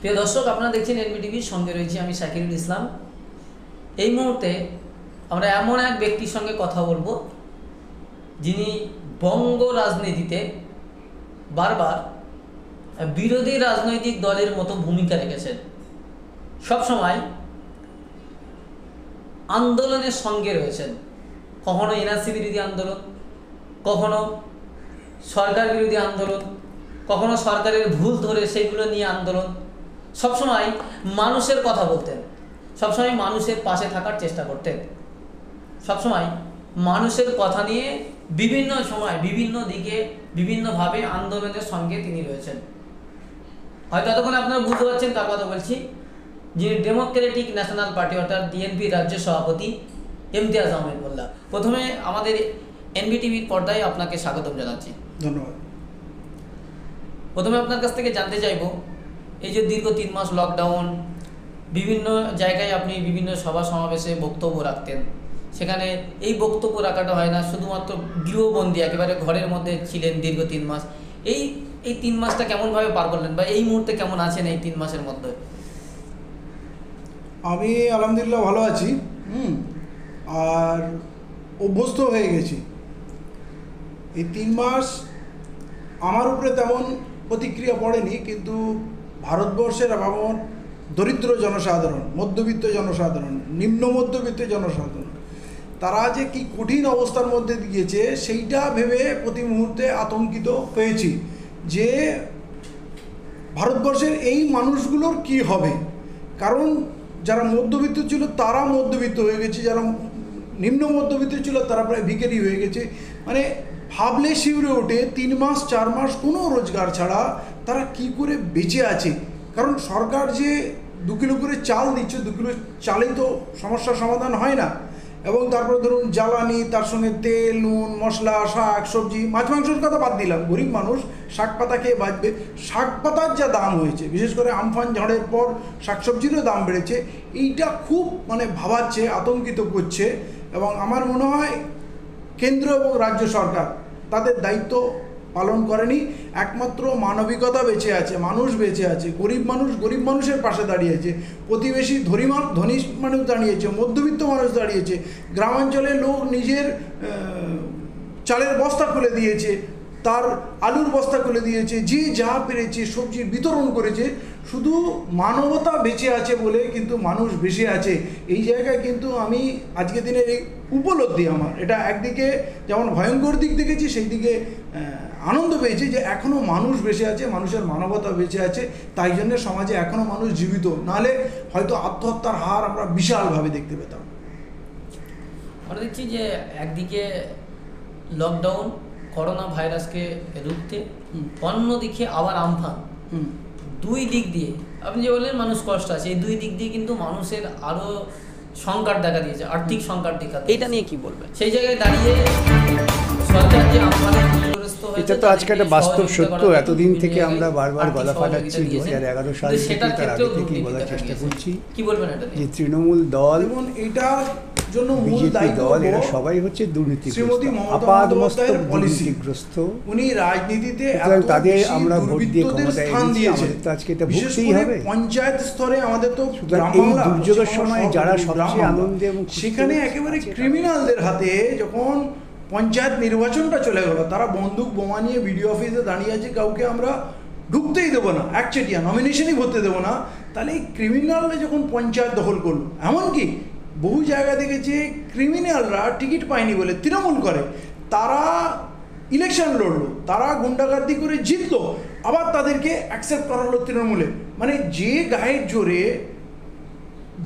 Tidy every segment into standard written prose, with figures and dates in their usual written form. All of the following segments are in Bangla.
প্রিয় দর্শক, আপনারা দেখছেন এনবিটিভির সঙ্গে রয়েছি আমি শাকিরুল ইসলাম। এই মুহূর্তে আমরা এমন এক ব্যক্তির সঙ্গে কথা বলবো যিনি বঙ্গ রাজনীতিতে বারবার বিরোধী রাজনৈতিক দলের মতো ভূমিকা রেখেছেন। সবসময় আন্দোলনের সঙ্গে রয়েছেন, কখনো এনআরসি বিরোধী আন্দোলন, কখনো সরকার বিরোধী আন্দোলন, কখনো সরকারের ভুল ধরে সেইগুলো নিয়ে আন্দোলন। সবসময় মানুষের কথা বলতেন, সবসময় মানুষের পাশে থাকার চেষ্টা করতেন, সবসময় মানুষের কথা নিয়ে বিভিন্ন সময় বিভিন্ন দিকে বিভিন্নভাবে আন্দোলনের সঙ্গে তিনি রয়েছেন। হয়তো এতক্ষণ আপনারা বুঝতে পারছেন কার কথা বলছি, যিনি ডেমোক্রেটিক ন্যাশনাল পার্টি অর্থাৎ ডিএনপি রাজ্য সভাপতি ইমতিয়াজ আহমেদ মোল্লা। প্রথমে আমাদের এনবিটিভির পর্দায় আপনাকে স্বাগতম জানাচ্ছি। ধন্যবাদ। প্রথমে আপনার কাছ থেকে জানতে চাইব, এই যে দীর্ঘ 3 মাস লকডাউন, বিভিন্ন জায়গায় আপনি বিভিন্ন সভা সমাবেশে বক্তব্য রাখতেন, সেখানে এই বক্তব্য রাখাটা হয় না, শুধুমাত্র গৃহবন্দী একেবারে ঘরের মধ্যে ছিলেন দীর্ঘ 3 মাস। এই 3 মাসটা কেমনভাবে পার করলেন বা এই মুহূর্তে কেমন আছেন এই 3 মাসের মধ্যে? আমি আলহামদুলিল্লাহ ভালো আছি, আর অভ্যস্ত হয়ে গেছি। এই 3 মাস আমার উপরে তেমন প্রতিক্রিয়া পড়েনি, কিন্তু ভারতবর্ষের আমার দরিদ্র জনসাধারণ, মধ্যবিত্ত জনসাধারণ, নিম্ন মধ্যবিত্ত জনসাধারণ, তারা যে কি কঠিন অবস্থার মধ্যে গিয়েছে সেইটা ভেবে প্রতি মুহূর্তে আতঙ্কিত হয়েছি যে ভারতবর্ষের এই মানুষগুলোর কি হবে। কারণ যারা মধ্যবিত্ত ছিল তারা মধ্যবিত্ত হয়ে গেছে, যারা নিম্ন মধ্যবিত্ত ছিল তারা প্রায় ভিখারি হয়ে গেছে। মানে ভাবলে শিউরে ওঠে 3 মাস 4 মাস কোনো রোজগার ছাড়া তারা কি করে বেঁচে আছে। কারণ সরকার যে 2 কিলো করে চাল দিচ্ছে, 2 কিলো চালেই তো সমস্যার সমাধান হয় না। এবং তারপরে ধরুন জ্বালানি, তার সঙ্গে তেল, নুন, মশলা, শাক সবজি, মাছ মাংসের কথা বাদ দিলাম, গরিব মানুষ শাক পাতা খেয়ে বাঁচবে। শাক পাতার যা দাম হয়েছে, বিশেষ করে আমফান ঝড়ের পর শাকসবজিরও দাম বেড়েছে, এইটা খুব ভাবাচ্ছে, আতঙ্কিত করছে। এবং আমার মনে হয় কেন্দ্র এবং রাজ্য সরকার তাদের দায়িত্ব পালন করেনি। একমাত্র মানবিকতা বেঁচে আছে, মানুষ বেঁচে আছে, গরিব মানুষ গরিব মানুষের পাশে দাঁড়িয়েছে, প্রতিবেশী ধনী মানুষ দাঁড়িয়েছে, মধ্যবিত্ত মানুষ দাঁড়িয়েছে, গ্রামাঞ্চলের লোক নিজের চালের বস্তা খুলে দিয়েছে, তার আলুর বস্তা খুলে দিয়েছে, যে যা পেরেছে সবজির বিতরণ করেছে। শুধু মানবতা বেঁচে আছে বলে কিন্তু মানুষ বেঁচে আছে। এই জায়গায় কিন্তু আমি আজকের দিনের এই উপলব্ধি আমার, এটা একদিকে যেমন ভয়ঙ্কর দিক দেখেছি, সেই দিকে আনন্দ পেয়েছি যে এখনও মানুষ বেঁচে আছে, মানুষের মানবতা বেঁচে আছে, তাই জন্য সমাজে এখনও মানুষ জীবিত। নাহলে হয়তো আত্মহত্যার হার আমরা বিশালভাবে দেখতে পেতাম। আমরা দেখছি যে একদিকে লকডাউন করোনা ভাইরাসকে রুখতে, অন্যদিকে আবার আমফান, 2 দিক দিয়ে আপনি যে বললেন মানুষ কষ্ট আছে, এই 2 দিক দিয়ে কিন্তু মানুষের আরও সংকট দেখা দিয়েছে, আর্থিক সংকট দেখা দিয়েছে। এটা নিয়ে কি বলবেন? সেই জায়গায় দাঁড়িয়ে সরকার যে আমফানে ক্ষতিগ্রস্ত হয়েছে, এটা তো আজকে একটা বাস্তব সত্য। এতদিন থেকে আমরা বারবার গলা ফাটাচ্ছি, 2011 সাল থেকে তার আগে থেকেই বলার চেষ্টা করছি কি বলবেন এটা যে তৃণমূল দল এবং এটার জন্য বিজেপি দল এরা সবাই হচ্ছে দুর্নীতিগ্রস্ত, আপাদমস্তক দুর্নীতিগ্রস্ত। উনি রাজনীতিতে তাদের আমরা ভোট দিয়ে ক্ষমতায় এনেছি, আমাদের তো আজকে এটা ভুগতেই হবে। পঞ্চায়েত স্তরে আমাদের তো এই দুর্যোগের সময় যারা সবচেয়ে আনন্দে এবং সেখানে একেবারে ক্রিমিনালদের হাতে যখন পঞ্চায়েত নির্বাচনটা চলে গেল, তারা বন্দুক বোমা নিয়ে বিডিও অফিসে দাঁড়িয়ে আছে, কাউকে আমরা ঢুকতেই দেবো না, একচেটিয়া নমিনেশনই ভরতে দেবো না। তাহলে এই ক্রিমিনালরা যখন পঞ্চায়েত দখল করলো, এমনকি বহু জায়গা দেখেছে ক্রিমিনালরা টিকিট পায়নি বলে তৃণমূল করে, তারা ইলেকশন লড়লো, তারা গুন্ডাগার্দি করে জিতলো, আবার তাদেরকে অ্যাকসেপ্ট করা হলো তৃণমূলে। মানে যে গায়ের জোরে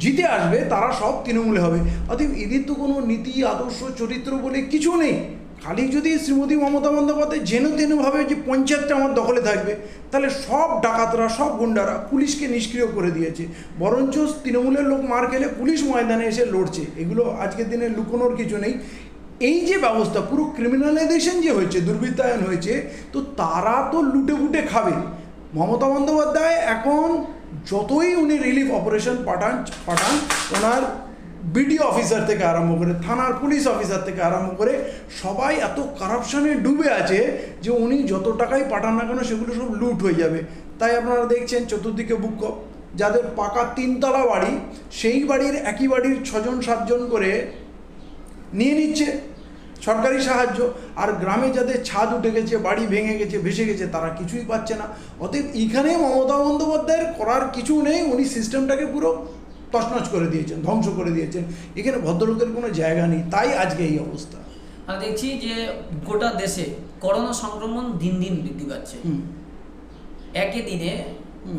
জিতে আসবে তারা সব তৃণমূলে হবে। অতএব এদের তো কোনো নীতি, আদর্শ, চরিত্র বলে কিছু নেই। খালি যদি শ্রীমতী মমতা বন্দ্যোপাধ্যায় যেন তেনভাবে যে পঞ্চায়েতটা আমার দখলে থাকবে, তাহলে সব ডাকাতরা, সব গুন্ডারা পুলিশকে নিষ্ক্রিয় করে দিয়েছে। বরঞ্চ তৃণমূলের লোক মার খেলে পুলিশ ময়দানে এসে লড়ছে। এগুলো আজকের দিনে লুকোনোর কিছু নেই। এই যে ব্যবস্থা, পুরো ক্রিমিনালাইজেশন যে হয়েছে, দুর্বৃত্তায়ন হয়েছে, তো তারা তো লুটে ফুটে খাবে। মমতা বন্দ্যোপাধ্যায় এখন যতই উনি রিলিফ অপারেশন পাঠান, ওনার বিডিও অফিসার থেকে আরম্ভ করে থানার পুলিশ অফিসার থেকে আরম্ভ করে সবাই এত কারাপশানে ডুবে আছে যে উনি যত টাকাই পাঠান না কেন সেগুলো সব লুট হয়ে যাবে। তাই আপনারা দেখছেন চতুর্দিকে বুক, যাদের পাকা 3তলা বাড়ি, সেই বাড়ির একই বাড়ির 6জন 7জন করে নিয়ে নিচ্ছে সরকারি সাহায্য, আর গ্রামে যাদের ছাদ উঠে গেছে, বাড়ি ভেঙে গেছে, ভেসে গেছে, তারা কিছুই পাচ্ছে না। অতএব এখানে মমতা বন্দ্যোপাধ্যায়ের করার কিছু নেই, উনি সিস্টেমটাকে পুরো তছনছ করে দিয়েছেন, ধ্বংস করে দিয়েছেন। এখানে ভদ্রলোকের কোনো জায়গা নেই, তাই আজকে এই অবস্থা। আর দেখছি যে গোটা দেশে করোনা সংক্রমণ দিন দিন বৃদ্ধি পাচ্ছে। একই দিনে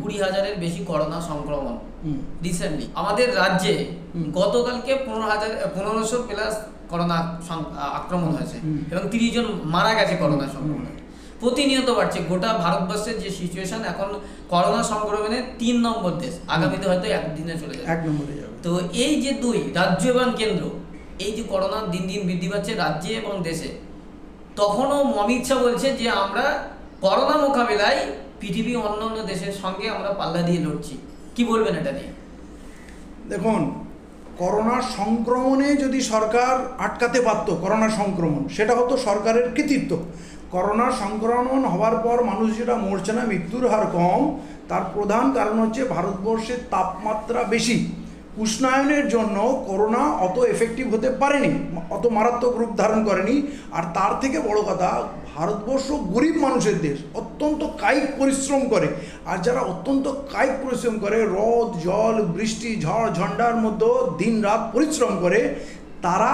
20,000-এর বেশি করোনা সংক্রমণ রিসেন্টলি আমাদের রাজ্যে। গতকালকে 1500 প্লাস করোনা আক্রমণ হয়েছে এবং 30 জন মারা গেছে করোনা সংক্রমণে। প্রতিনিয়ত বাড়ছে গোটা ভারতবর্ষের যে সিচুয়েশন, এখন করোনা সংক্রমণের 3 নম্বর দেশ, আগামীতে হয়তো একদিনে চলে যাবে 1 নম্বরে যাবে। তো এই যে 2 রাজ্য এবং কেন্দ্র, এই যে করোনা দিন দিন বৃদ্ধি পাচ্ছে রাজ্যে এবং দেশে, তখনও অমিত শাহ বলছে যে আমরা করোনা মোকাবিলায় পৃথিবীর অন্যান্য দেশের সঙ্গে আমরা পাল্লা দিয়ে লড়ছি। কি বলবেন এটা নিয়ে? দেখুন, করোনা সংক্রমণে যদি সরকার আটকাতে পারত করোনা সংক্রমণ, সেটা হতো সরকারের কৃতিত্ব। করোনা সংক্রমণ হওয়ার পর মানুষ যেটা মরছে না, মৃত্যুর হার কম, তার প্রধান কারণ হচ্ছে ভারতবর্ষের তাপমাত্রা বেশি। উষ্ণায়নের জন্য করোনা অত এফেক্টিভ হতে পারেনি, অত মারাত্মক রূপ ধারণ করেনি। আর তার থেকে বড় কথা, ভারতবর্ষ গরিব মানুষের দেশ, অত্যন্ত কায়িক পরিশ্রম করে। আর যারা অত্যন্ত কায়িক পরিশ্রম করে, রোদ জল বৃষ্টি ঝড় ঝণ্ডার মধ্যে দিন রাত পরিশ্রম করে, তারা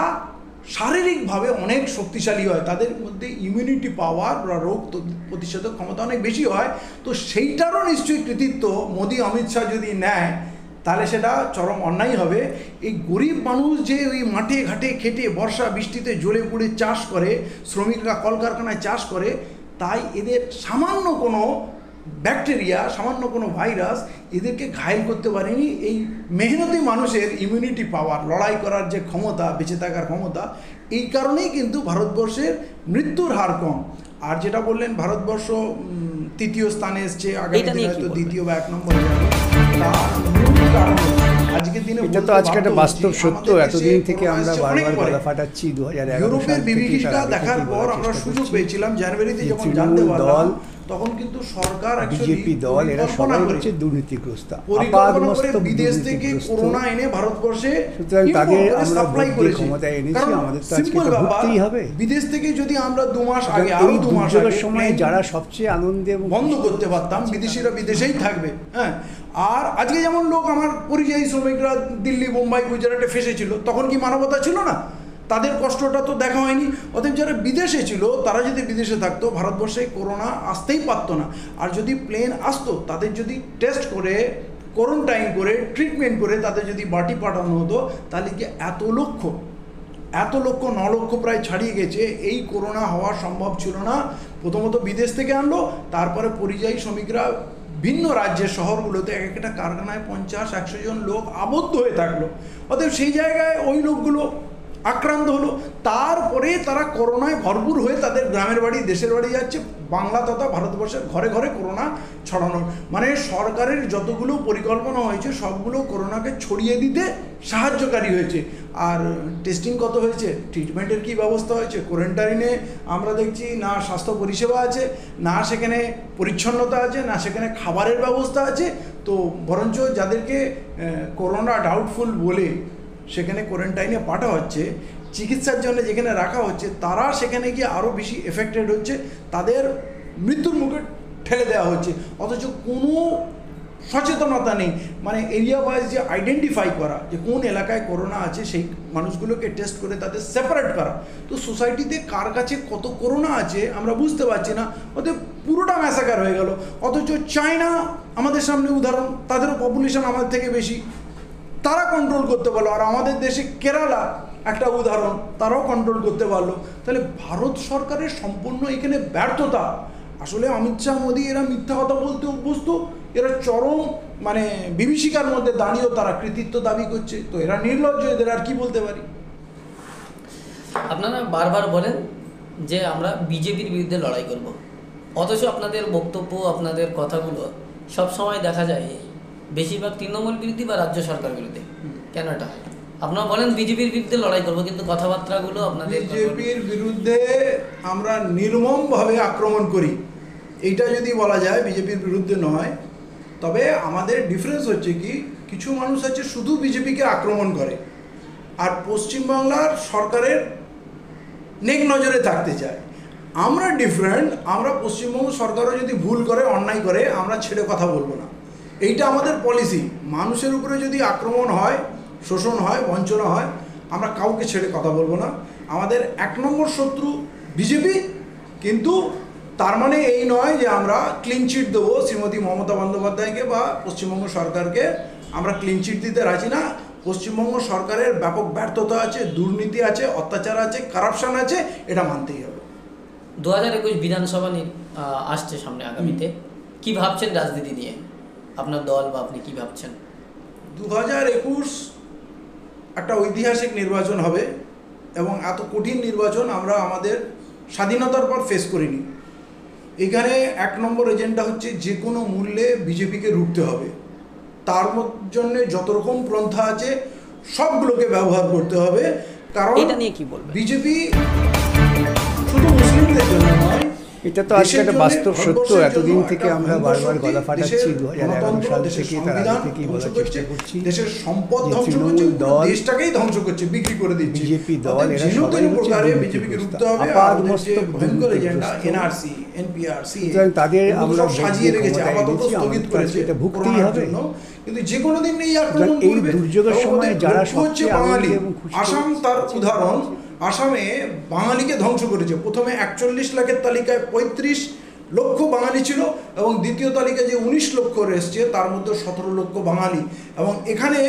শারীরিকভাবে অনেক শক্তিশালী হয়, তাদের মধ্যে ইমিউনিটি পাওয়ার বা রোগ প্রতিষেধক ক্ষমতা অনেক বেশি হয়। তো সেইটারও নিশ্চয়ই কৃতিত্ব মোদি অমিত শাহ যদি নেয়, তাহলে সেটা চরম অন্যায় হবে। এই গরিব মানুষ যে ওই মাঠে ঘাটে খেটে বর্ষা বৃষ্টিতে জ্বলে পুড়ে চাষ করে, শ্রমিকরা কলকারখানায় চাষ করে, তাই এদের সামান্য কোনো ব্যাকটেরিয়া, সামান্য কোনো ভাইরাস এদেরকে ঘায়েল করতে পারেনি। এই মেহনতি মানুষের ইমিউনিটি পাওয়ার, লড়াই করার যে ক্ষমতা, বেঁচে থাকার ক্ষমতা, এই কারণেই কিন্তু ভারতবর্ষের মৃত্যুর হার কম। আর যেটা বললেন ভারতবর্ষ 3য় স্থানে এসছে, আগামী দিনে হয়তো 2য় বা 1 নম্বরে যাবে, তার মূল কারণ আজকের দিনে এটা তো আজকে একটা বাস্তব সত্য। এতদিন থেকে আমরা বারবার গলা ফাটাচ্ছি 2011 ইউরোপের বিভীষিকা দেখার পর আমরা সুযোগ পেয়েছিলাম জানুয়ারিতে, যখন জানতে পারলাম, তখন কিন্তু সরকার বিজেপি দল এরা সবাই হচ্ছে দুর্নীতিগ্রস্ত, আপাদমস্তক বিদেশ থেকে করোনা এনে ভারতবর্ষে, সুতরাং তাদের আমরা ভোট ক্ষমতায় এনেছি, আমাদের তো আজকে এটা ভুগতেই হবে। বিদেশ থেকে যদি আমরা 2 মাস আগে, আরো 2 মাস আগের সময় যারা সবচেয়ে আনন্দে বন্ধ করতে পারতাম, বিদেশিরা বিদেশেই থাকবে। হ্যাঁ, আর আজকে যেমন লোক আমার পরিযায়ী শ্রমিকরা দিল্লি বোম্বাই গুজরাটে ফেসেছিল, তখন কি মানবতা ছিল না? তাদের কষ্টটা তো দেখা হয়নি। অতএব যারা বিদেশে ছিল, তারা যদি বিদেশে থাকতো, ভারতবর্ষে করোনা আসতেই পারতো না। আর যদি প্লেন আসতো, তাদের যদি টেস্ট করে, কোয়ারেন্টাইন করে, ট্রিটমেন্ট করে তাদের যদি বাড়ি পাঠানো হতো, তাহলে কি এত লক্ষ 9 লক্ষ প্রায় ছাড়িয়ে গেছে। এই করোনা হওয়া সম্ভব ছিল না। প্রথমত বিদেশ থেকে আনলো, তারপরে পরিযায়ী শ্রমিকরা ভিন্ন রাজ্যের শহরগুলোতে একটা কারখানায় 50-100 জন লোক আবদ্ধ হয়ে থাকলো। অতএব সেই জায়গায় ওই লোকগুলো আক্রান্ত হলো, তারপরে তারা করোনায় ভরপুর হয়ে তাদের গ্রামের বাড়ি, দেশের বাড়ি যাচ্ছে। বাংলা তথা ভারতবর্ষের ঘরে ঘরে করোনা ছড়ানোর, মানে সরকারের যতগুলো পরিকল্পনা হয়েছে সবগুলো করোনাকে ছড়িয়ে দিতে সাহায্যকারী হয়েছে। আর টেস্টিং কত হয়েছে, ট্রিটমেন্টের কী ব্যবস্থা হয়েছে, কোয়ারেন্টাইনে আমরা দেখছি না স্বাস্থ্য পরিষেবা আছে, না সেখানে পরিচ্ছন্নতা আছে, না সেখানে খাবারের ব্যবস্থা আছে। তো বরঞ্চ যাদেরকে করোনা ডাউটফুল বলে সেখানে কোয়ারেন্টাইনে পাঠানো হচ্ছে, চিকিৎসার জন্য যেখানে রাখা হচ্ছে, তারা সেখানে গিয়ে আরও বেশি এফেক্টেড হচ্ছে, তাদের মৃত্যুর মুখে ঠেলে দেওয়া হচ্ছে। অথচ কোনো সচেতনতা নেই, মানে এরিয়া ওয়াইজ যে আইডেন্টিফাই করা যে কোন এলাকায় করোনা আছে, সেই মানুষগুলোকে টেস্ট করে তাদের সেপারেট করা। তো সোসাইটিতে কার কাছে কত করোনা আছে আমরা বুঝতে পারছি না, ওদের পুরোটা ম্যাসাকার হয়ে গেল। অথচ চায়না আমাদের সামনে উদাহরণ, তাদেরও পপুলেশন আমাদের থেকে বেশি, তারা কন্ট্রোল করতে পারলো। আর আমাদের দেশে কেরালা একটা উদাহরণ, তারাও কন্ট্রোল করতে পারলো। তাহলে ভারত সরকারের সম্পূর্ণ এখানে ব্যর্থতা। আসলে অমিত শাহ মোদি এরা মিথ্যা কথা বলতে অভ্যস্ত, এরা চরম মানে বিভীষিকার মধ্যে দাঁড়িয়েও তারা কৃতিত্ব দাবি করছে। তো এরা নির্লজ্জ, এদের আর কি বলতে পারি। আপনারা বারবার বলেন যে আমরা বিজেপির বিরুদ্ধে লড়াই করব, অথচ আপনাদের বক্তব্য, আপনাদের কথাগুলো সব সময় দেখা যায় বেশিরভাগ তৃণমূল বিরোধী বা রাজ্য সরকার বিরুদ্ধে। কেন এটা হয়? আপনারা বলেন বিজেপির বিরুদ্ধে লড়াই করবো, কিন্তু কথাবার্তাগুলো আপনাদের বিজেপির বিরুদ্ধে আমরা নির্মমভাবে আক্রমণ করি, এইটা যদি বলা যায় বিজেপির বিরুদ্ধে নয়, তবে আমাদের ডিফারেন্স হচ্ছে কি, কিছু মানুষ আছে শুধু বিজেপিকে আক্রমণ করে আর পশ্চিমবাংলার সরকারের নেক নজরে থাকতে চায়। আমরা ডিফারেন্ট, আমরা পশ্চিমবঙ্গ সরকারও যদি ভুল করে, অন্যায় করে, আমরা ছেড়ে কথা বলবো না। এইটা আমাদের পলিসি। মানুষের উপরে যদি আক্রমণ হয়, শোষণ হয়, বঞ্চনা হয়, আমরা কাউকে ছেড়ে কথা বলবো না। আমাদের 1 নম্বর শত্রু বিজেপি, কিন্তু তার মানে এই নয় যে আমরা ক্লিন চিট দেবো শ্রীমতী মমতা বন্দ্যোপাধ্যায়কে বা পশ্চিমবঙ্গ সরকারকে। আমরা ক্লিন চিট দিতে রাজি না। পশ্চিমবঙ্গ সরকারের ব্যাপক ব্যর্থতা আছে, দুর্নীতি আছে, অত্যাচার আছে, কারাপশন আছে, এটা মানতেই হবে। 2021 বিধানসভা আসছে সামনে আগামীতে, কি ভাবছেন রাজনীতি নিয়ে আপনার দল বা আপনি কি ভাবছেন? 2021 একটা ঐতিহাসিক নির্বাচন হবে এবং এত কঠিন নির্বাচন আমরা আমাদের স্বাধীনতার পর ফেস করিনি। এখানে 1 নম্বর এজেন্ডা হচ্ছে যে কোনো মূল্যে বিজেপিকে রুখতে হবে। তার জন্য যত রকম পন্থা আছে সবগুলোকে ব্যবহার করতে হবে। কারণ এটা নিয়ে কি বলবেন? বিজেপি শুধু মুসলিমদের জন্য নয়, এটা তো আজকে একটা বাস্তব সত্য। এতদিন থেকে আমরা বারবার গলা ফাটাচ্ছি, 2011 সাল থেকে তার আগে থেকেই বলার চেষ্টা করছি, দেশের সম্পদ ধ্বংস করছে, দেশটাকেই ধ্বংস করছে, বিক্রি করে দিচ্ছে বিজেপি দল। এরা সবাই বিজেপিকে রুখতে হবে। আপাতমস্তক ভয়ঙ্কর এজেন্ডা এনআরসি, এনপিআর, তাদের আমরা সাজিয়ে রেখেছে, আপাতত স্থগিত করেছে, এটা ভুগতেই হবে। কিন্তু যে কোনো দিন এই আক্রমণ এই দুর্যোগের সময় যারা হচ্ছে বাঙালি, আসাম তার উদাহরণ। আসামে বাঙালিকে ধ্বংস করেছে। প্রথমে 41 লাখের তালিকায় 35 লক্ষ বাঙালি ছিল এবং দ্বিতীয় তালিকায় যে 19 লক্ষ এসছে তার মধ্যে 17 লক্ষ বাঙালি। এবং এখানে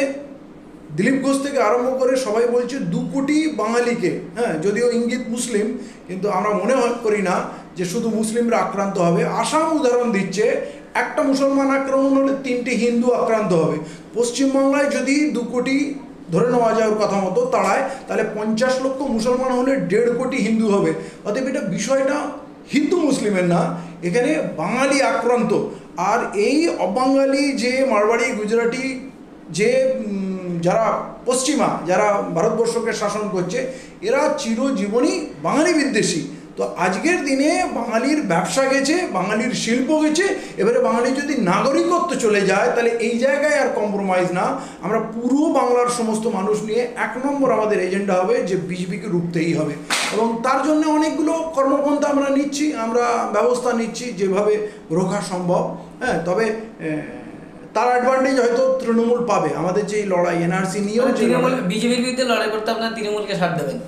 দিলীপ ঘোষ থেকে আরম্ভ করে সবাই বলছে 2 কোটি বাঙালিকে, হ্যাঁ, যদিও ইঙ্গিত মুসলিম, কিন্তু আমরা মনে করি না যে শুধু মুসলিমরা আক্রান্ত হবে। আসাম উদাহরণ দিচ্ছে, একটা মুসলমান আক্রমণ হলে 3টে হিন্দু আক্রান্ত হবে। পশ্চিমবাংলায় যদি 2 কোটি ধরে নেওয়া যাওয়ার কথা মতো তাড়ায়, তাহলে 50 লক্ষ মুসলমান হলে 1.5 কোটি হিন্দু হবে। অতএব এটা বিষয়টা হিন্দু মুসলিমের না, এখানে বাঙালি আক্রান্ত। আর এই অবাঙালি যে মারবাড়ি, গুজরাটি, যে যারা পশ্চিমা, যারা ভারতবর্ষকে শাসন করছে, এরা চিরজীবনই বাঙালি বিদ্বেষী। তো আজকের দিনে বাঙালির ব্যবসা গেছে, বাঙালির শিল্প গেছে, এবারে বাঙালি যদি নাগরিকত্ব চলে যায় তাহলে এই জায়গায় আর কম্প্রোমাইজ না। আমরা পুরো বাংলার সমস্ত মানুষ নিয়ে 1 নম্বর আমাদের এজেন্ডা হবে যে বিজেপিকে রুখতেই হবে। এবং তার জন্য অনেকগুলো কর্মপন্থা আমরা নিচ্ছি, আমরা ব্যবস্থা নিচ্ছি যেভাবে রোখা সম্ভব। হ্যাঁ, তবে তার অ্যাডভান্টেজ হয়তো তৃণমূল পাবে। আমাদের যে লড়াই এনআরসি নিয়েও, বিজেপির বিরুদ্ধে লড়াই করতে আপনার তৃণমূলকে সাথ দেবেন?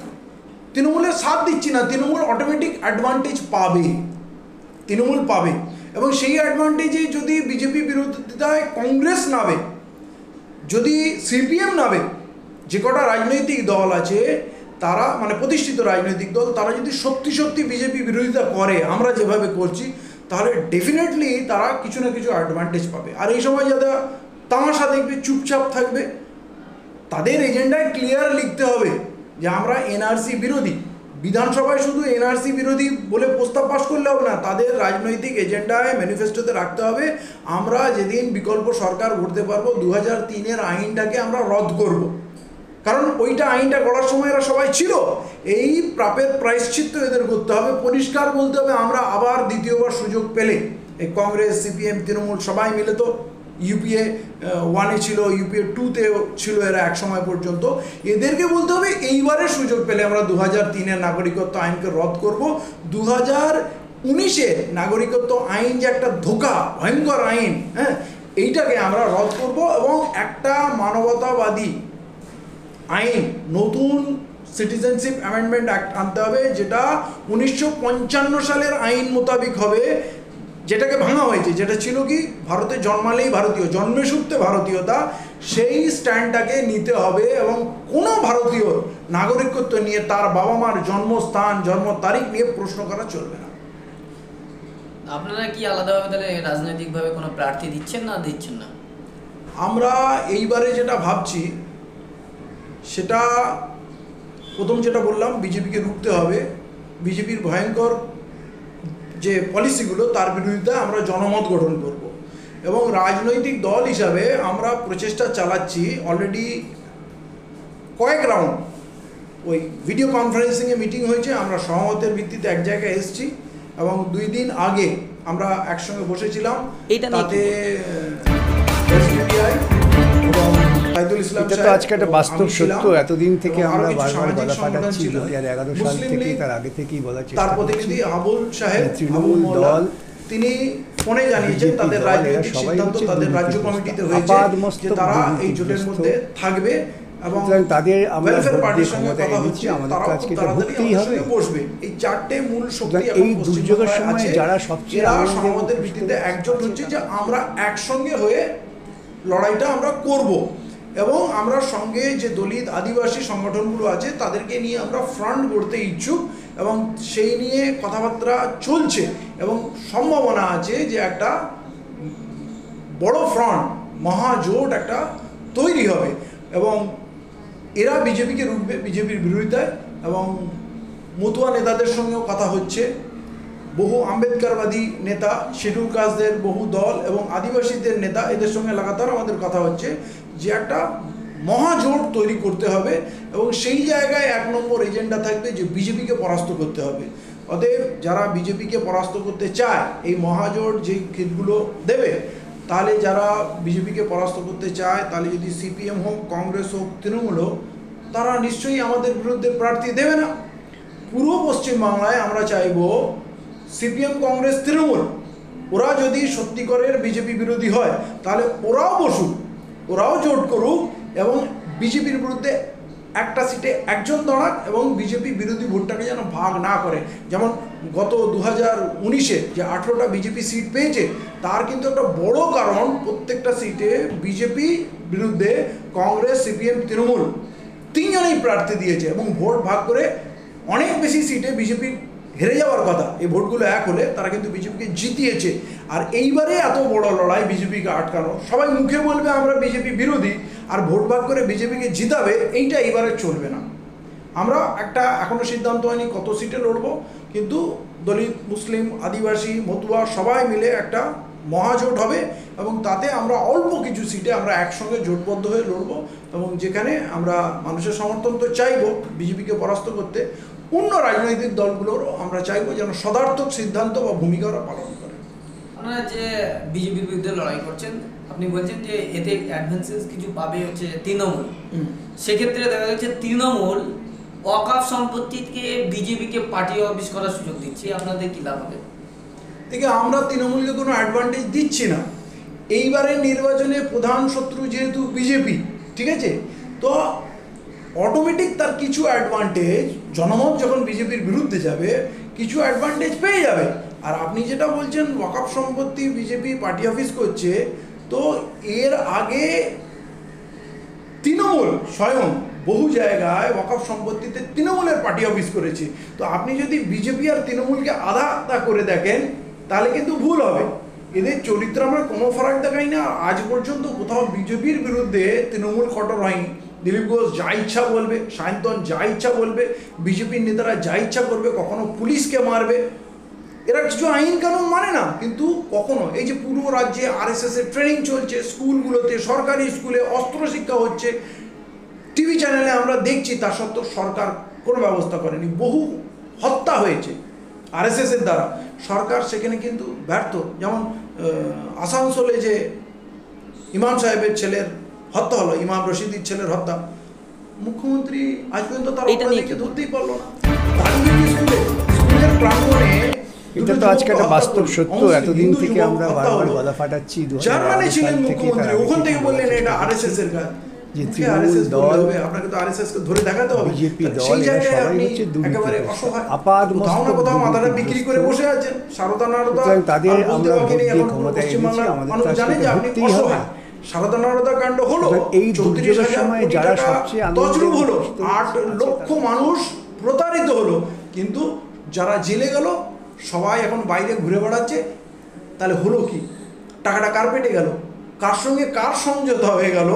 তৃণমূলের সাথ দিচ্ছি না, তৃণমূল অটোমেটিক অ্যাডভান্টেজ পাবে, তৃণমূল পাবে। এবং সেই অ্যাডভান্টেজে যদি বিজেপি বিরোধিতায় কংগ্রেস নাবে, যদি সিপিএম নাবে, যে কটা রাজনৈতিক দল আছে তারা, মানে প্রতিষ্ঠিত রাজনৈতিক দল, তারা যদি সত্যি সত্যি বিজেপি বিরোধিতা করে, আমরা যেভাবে করছি, তাহলে ডেফিনেটলি তারা কিছু না কিছু অ্যাডভান্টেজ পাবে। আর এই সময় যারা তামাশা দেখবে, চুপচাপ থাকবে, তাদের এজেন্ডায় ক্লিয়ার লিখতে হবে যে আমরা এনআরসি বিরোধী। বিধানসভায় শুধু এনআরসি বিরোধী বলে প্রস্তাব পাস করলে হবে না, তাদের রাজনৈতিক এজেন্ডায়, ম্যানিফেস্টোতে রাখতে হবে আমরা যেদিন বিকল্প সরকার গড়তে পারবো 2003-এর আইনটাকে আমরা রদ করব। কারণ ওইটা আইনটা করার সময় এরা সবাই ছিল, এই প্রাপের প্রায়শ্চিত্ত এদের করতে হবে। পরিষ্কার বলতে হবে আমরা আবার দ্বিতীয়বার সুযোগ পেলে, এই কংগ্রেস, সিপিএম, তৃণমূল সবাই মিলে তো ইউপিএ 1-এ ছিল, ইউপিএ 2-তেও ছিল এরা এক সময় পর্যন্ত, এদেরকে বলতে হবে এইবারের সুযোগ পেলে আমরা 2003-এর নাগরিকত্ব আইনকে রদ করব। 2019-এর নাগরিকত্ব আইন যে একটা ধোঁকা, ভয়ঙ্কর আইন, হ্যাঁ, এইটাকে আমরা রদ করব এবং একটা মানবতাবাদী আইন, নতুন সিটিজেনশিপ অ্যামেন্ডমেন্ট অ্যাক্ট আনতে হবে, যেটা 1955 সালের আইন মোতাবিক হবে, যেটাকে ভাঙা হয়েছে, যেটা ছিল কি ভারতে জন্মালেই ভারতীয়, জন্মে সূত্রে ভারতীয়তা, সেই স্ট্যান্ডটাকে নিতে হবে। এবং কোনো ভারতীয় নাগরিকত্ব নিয়ে তার বাবা মার জন্মস্থান, জন্ম তারিখ নিয়ে প্রশ্ন করা চলবে না। আপনারা কি আলাদাভাবে তাহলে রাজনৈতিকভাবে কোনো প্রার্থী দিচ্ছেন না দিচ্ছেন না? আমরা এইবারে যেটা ভাবছি সেটা, প্রথম যেটা বললাম, বিজেপিকে রুখতে হবে। বিজেপির ভয়ঙ্কর যে পলিসিগুলো, তার বিরোধিতা আমরা জনমত গঠন করব। এবং রাজনৈতিক দল হিসাবে আমরা প্রচেষ্টা চালাচ্ছি, অলরেডি কয়েক রাউন্ড ওই ভিডিও কনফারেন্সিংয়ে মিটিং হয়েছে, আমরা সহমতের ভিত্তিতে এক জায়গায় এসেছি এবং 2 দিন আগে আমরা একসঙ্গে বসেছিলাম, এইটা নিয়ে তাতে SBI এবং সাইদুল ইসলাম এটা তো সাহেব আজকে একটা এবং বাস্তব আমি সত্য, ছিলাম, এতদিন থেকে এবং আরো আমরা কিছু বারবার সামাজিক গলা সংগঠন ফাটাচ্ছি, ছিল। 2011 সাল মুসলিম থেকে, লীগ, তার আগে থেকেই বলার তার চেষ্টা করছি। প্রতিনিধি আবুল সাহেব, তৃণমূল আবুল মোল্লা, দল, তিনি ফোনে জানিয়েছেন BJP তাদের দল, এরা রাজনৈতিক সবাই সিদ্ধান্ত হচ্ছে তাদের রাজ্য দুর্নীতিগ্রস্ত, কমিটিতে হয়েছে আপাদমস্তক যে তারা এই জোটের দুর্নীতিগ্রস্ত। মধ্যে থাকবে এবং সুতরাং তাদের আমরা ওয়েলফেয়ার ভোট পার্টির দিয়ে সঙ্গে ক্ষমতায় কথা এনেছি, হচ্ছে, আমাদের তারাও তো খুব আজকে এটা তাড়াতাড়ি ভুগতেই আমাদের হবে। সঙ্গে বসবে। এই চারটে মূল শক্তি সুতরাং এখন এই দুর্যোগের পশ্চিমবাংলায় সময় আছে। যারা সবচেয়ে এরা আনন্দে আমাদের ভিত্তিতে একজোট হচ্ছে যে আমরা একসঙ্গে হয়ে লড়াইটা আমরা করব এবং আমরা সঙ্গে যে দলিত আদিবাসী সংগঠনগুলো আছে তাদেরকে নিয়ে আমরা ফ্রন্ট গড়তে ইচ্ছুক এবং সেই নিয়ে কথাবার্তা চলছে এবং সম্ভাবনা আছে যে একটা বড় ফ্রন্ট, মহাজোট একটা তৈরি হবে এবং এরা বিজেপিকে রুখবে বিজেপির বিরোধিতায় এবং মতুয়া নেতাদের সঙ্গেও কথা হচ্ছে, বহু আম্বেদকরবাদী নেতা, শিডিউল কাস্টদের বহু দল এবং আদিবাসীদের নেতা, এদের সঙ্গে লাগাতার আমাদের কথা হচ্ছে যে একটা মহাজোট তৈরি করতে হবে এবং সেই জায়গায় 1 নম্বর এজেন্ডা থাকবে যে বিজেপিকে পরাস্ত করতে হবে। অতএব যারা বিজেপিকে পরাস্ত করতে চায় এই মহাজোট যেই ক্ষেত্রগুলো দেবে, তাহলে যারা বিজেপিকে পরাস্ত করতে চায়, তাহলে যদি সিপিএম হোক, কংগ্রেস হোক, তৃণমূল হোক, তারা নিশ্চয়ই আমাদের বিরুদ্ধে প্রার্থী দেবে না। পুরো পশ্চিমবাংলায় আমরা চাইব সিপিএম, কংগ্রেস, তৃণমূল ওরা যদি সত্যিকারের বিজেপি বিরোধী হয় তাহলে ওরাও বসুক, ওরাও জোট করুক এবং বিজেপির বিরুদ্ধে একটা সিটে একজন দাঁড়াক এবং বিজেপি বিরোধী ভোটটাকে যেন ভাগ না করে। যেমন গত 2019-এ যে 18টা বিজেপি সিট পেয়েছে, তার কিন্তু একটা বড় কারণ প্রত্যেকটা সিটে বিজেপি বিরুদ্ধে কংগ্রেস, সিপিএম, তৃণমূল তিনজনেই প্রার্থী দিয়েছে এবং ভোট ভাগ করে অনেক বেশি সিটে বিজেপি হেরে যাওয়ার কথা। এই ভোটগুলো এক হলে তারা কিন্তু বিজেপিকে জিতিয়েছে। আর এইবারে এত বড় লড়াই বিজেপিকে আটকানো, সবাই মুখে বলবে আমরা বিজেপি বিরোধী আর ভোট ভাগ করে বিজেপিকে জিতাবে, এইটা এইবারে চলবে না। আমরা একটা এখনও সিদ্ধান্ত হয়নি কত সিটে লড়বো, কিন্তু দলিত, মুসলিম, আদিবাসী, মতুয়া সবাই মিলে একটা মহাজোট হবে এবং তাতে আমরা অল্প কিছু সিটে আমরা একসঙ্গে জোটবদ্ধ হয়ে লড়বো এবং যেখানে আমরা মানুষের সমর্থন তো চাইবো বিজেপিকে পরাস্ত করতে, অন্য রাজনৈতিক দলগুলোরও আমরা চাইবো যেন সদার্থক সিদ্ধান্ত বা ভূমিকা ওরা পালন করে। আপনারা যে বিজেপির বিরুদ্ধে লড়াই করছেন, আপনি বলছেন যে এতে অ্যাডভান্টেজ কিছু পাবে হচ্ছে তৃণমূল, সেক্ষেত্রে দেখা যাচ্ছে তৃণমূল ওয়াকফ সম্পত্তিকে বিজেপিকে পার্টি অফিস করার সুযোগ দিচ্ছে, আপনাদের কি লাভ হবে? দেখে আমরা তৃণমূলকে কোনো অ্যাডভান্টেজ দিচ্ছি না। এইবারের নির্বাচনে প্রধান শত্রু যেহেতু বিজেপি, ঠিক আছে, তো অটোমেটিক তার কিছু অ্যাডভান্টেজ, জনমত যখন বিজেপির বিরুদ্ধে যাবে কিছু অ্যাডভান্টেজ পেয়ে যাবে। আর আপনি যেটা বলছেন ওয়াকফ সম্পত্তি বিজেপি পার্টি অফিস করছে, তো এর আগে তৃণমূল স্বয়ং বহু জায়গায় ওয়াকফ সম্পত্তিতে তৃণমূলের পার্টি অফিস করেছে। তো আপনি যদি বিজেপি আর তৃণমূলকে আধা আধা করে দেখেন তাহলে কিন্তু ভুল হবে। এদের চরিত্র আমরা কোনো ফারাক দেখাই না। আজ পর্যন্ত কোথাও বিজেপির বিরুদ্ধে তৃণমূল কঠোর হয়নি। দিলীপ ঘোষ যা ইচ্ছা বলবে, সায়ন্তন যা ইচ্ছা বলবে, বিজেপির নেতারা যা ইচ্ছা করবে, কখনো পুলিশকে মারবে। এরা কিছু আইন কানুন মানে না, কিন্তু কখনো এই যে পুরো রাজ্যে আরএসএসের ট্রেনিং চলছে, স্কুলগুলোতে, সরকারি স্কুলে অস্ত্র শিক্ষা হচ্ছে, টিভি চ্যানেলে আমরা দেখছি, তা সত্ত্বেও সরকার কোনো ব্যবস্থা করেনি। বহু হত্যা হয়েছে আরএসএসের দ্বারা, সরকার সেখানে কিন্তু ব্যর্থ। যেমন আসানসোলে যে ইমাম সাহেবের ছেলের হত্যা হলো, ইমাম রশিদির ছেলের হত্যা, মুখ্যমন্ত্রী আজ পর্যন্ত তার অপরাধীকে ধরতেই পারলো না। স্কুলের প্রাঙ্গণে এটা তো আজকে একটা বাস্তব সত্য, এতদিন থেকে আমরা বারবার গলা ফাটাচ্ছি। জার্মানি ছিলেন মুখ্যমন্ত্রী, ওখান থেকে বললেন এটা আরএসএস এর কাজ। যে তৃণমূল দল, আপনাকে তো আরএসএস কে ধরে দেখাতে হবে। বিজেপি দল, সেই এরা জায়গায় সবাই আপনি হচ্ছে একেবারে দুর্নীতিগ্রস্ত, অসহায়, আপাদমস্তক কোথাও মাথাটা বিক্রি করে বসে আছেন, সারদা নারদা। তাদের আমরা ভোট দিয়ে ক্ষমতায় এনেছি, আমাদের তো আজকে এটা ভুগতেই হবে। সারদা নারদা কাণ্ড হলো, এই দুর্যোগের সময় যারা সবচেয়ে তছরূপ হলো, 8 লক্ষ মানুষ প্রতারিত হলো, কিন্তু যারা জেলে গেল সবাই এখন বাইরে ঘুরে বেড়াচ্ছে। তাহলে হলো কি? টাকাটা কার পেটে গেল? কার সঙ্গে কার সমঝোতা হয়ে গেল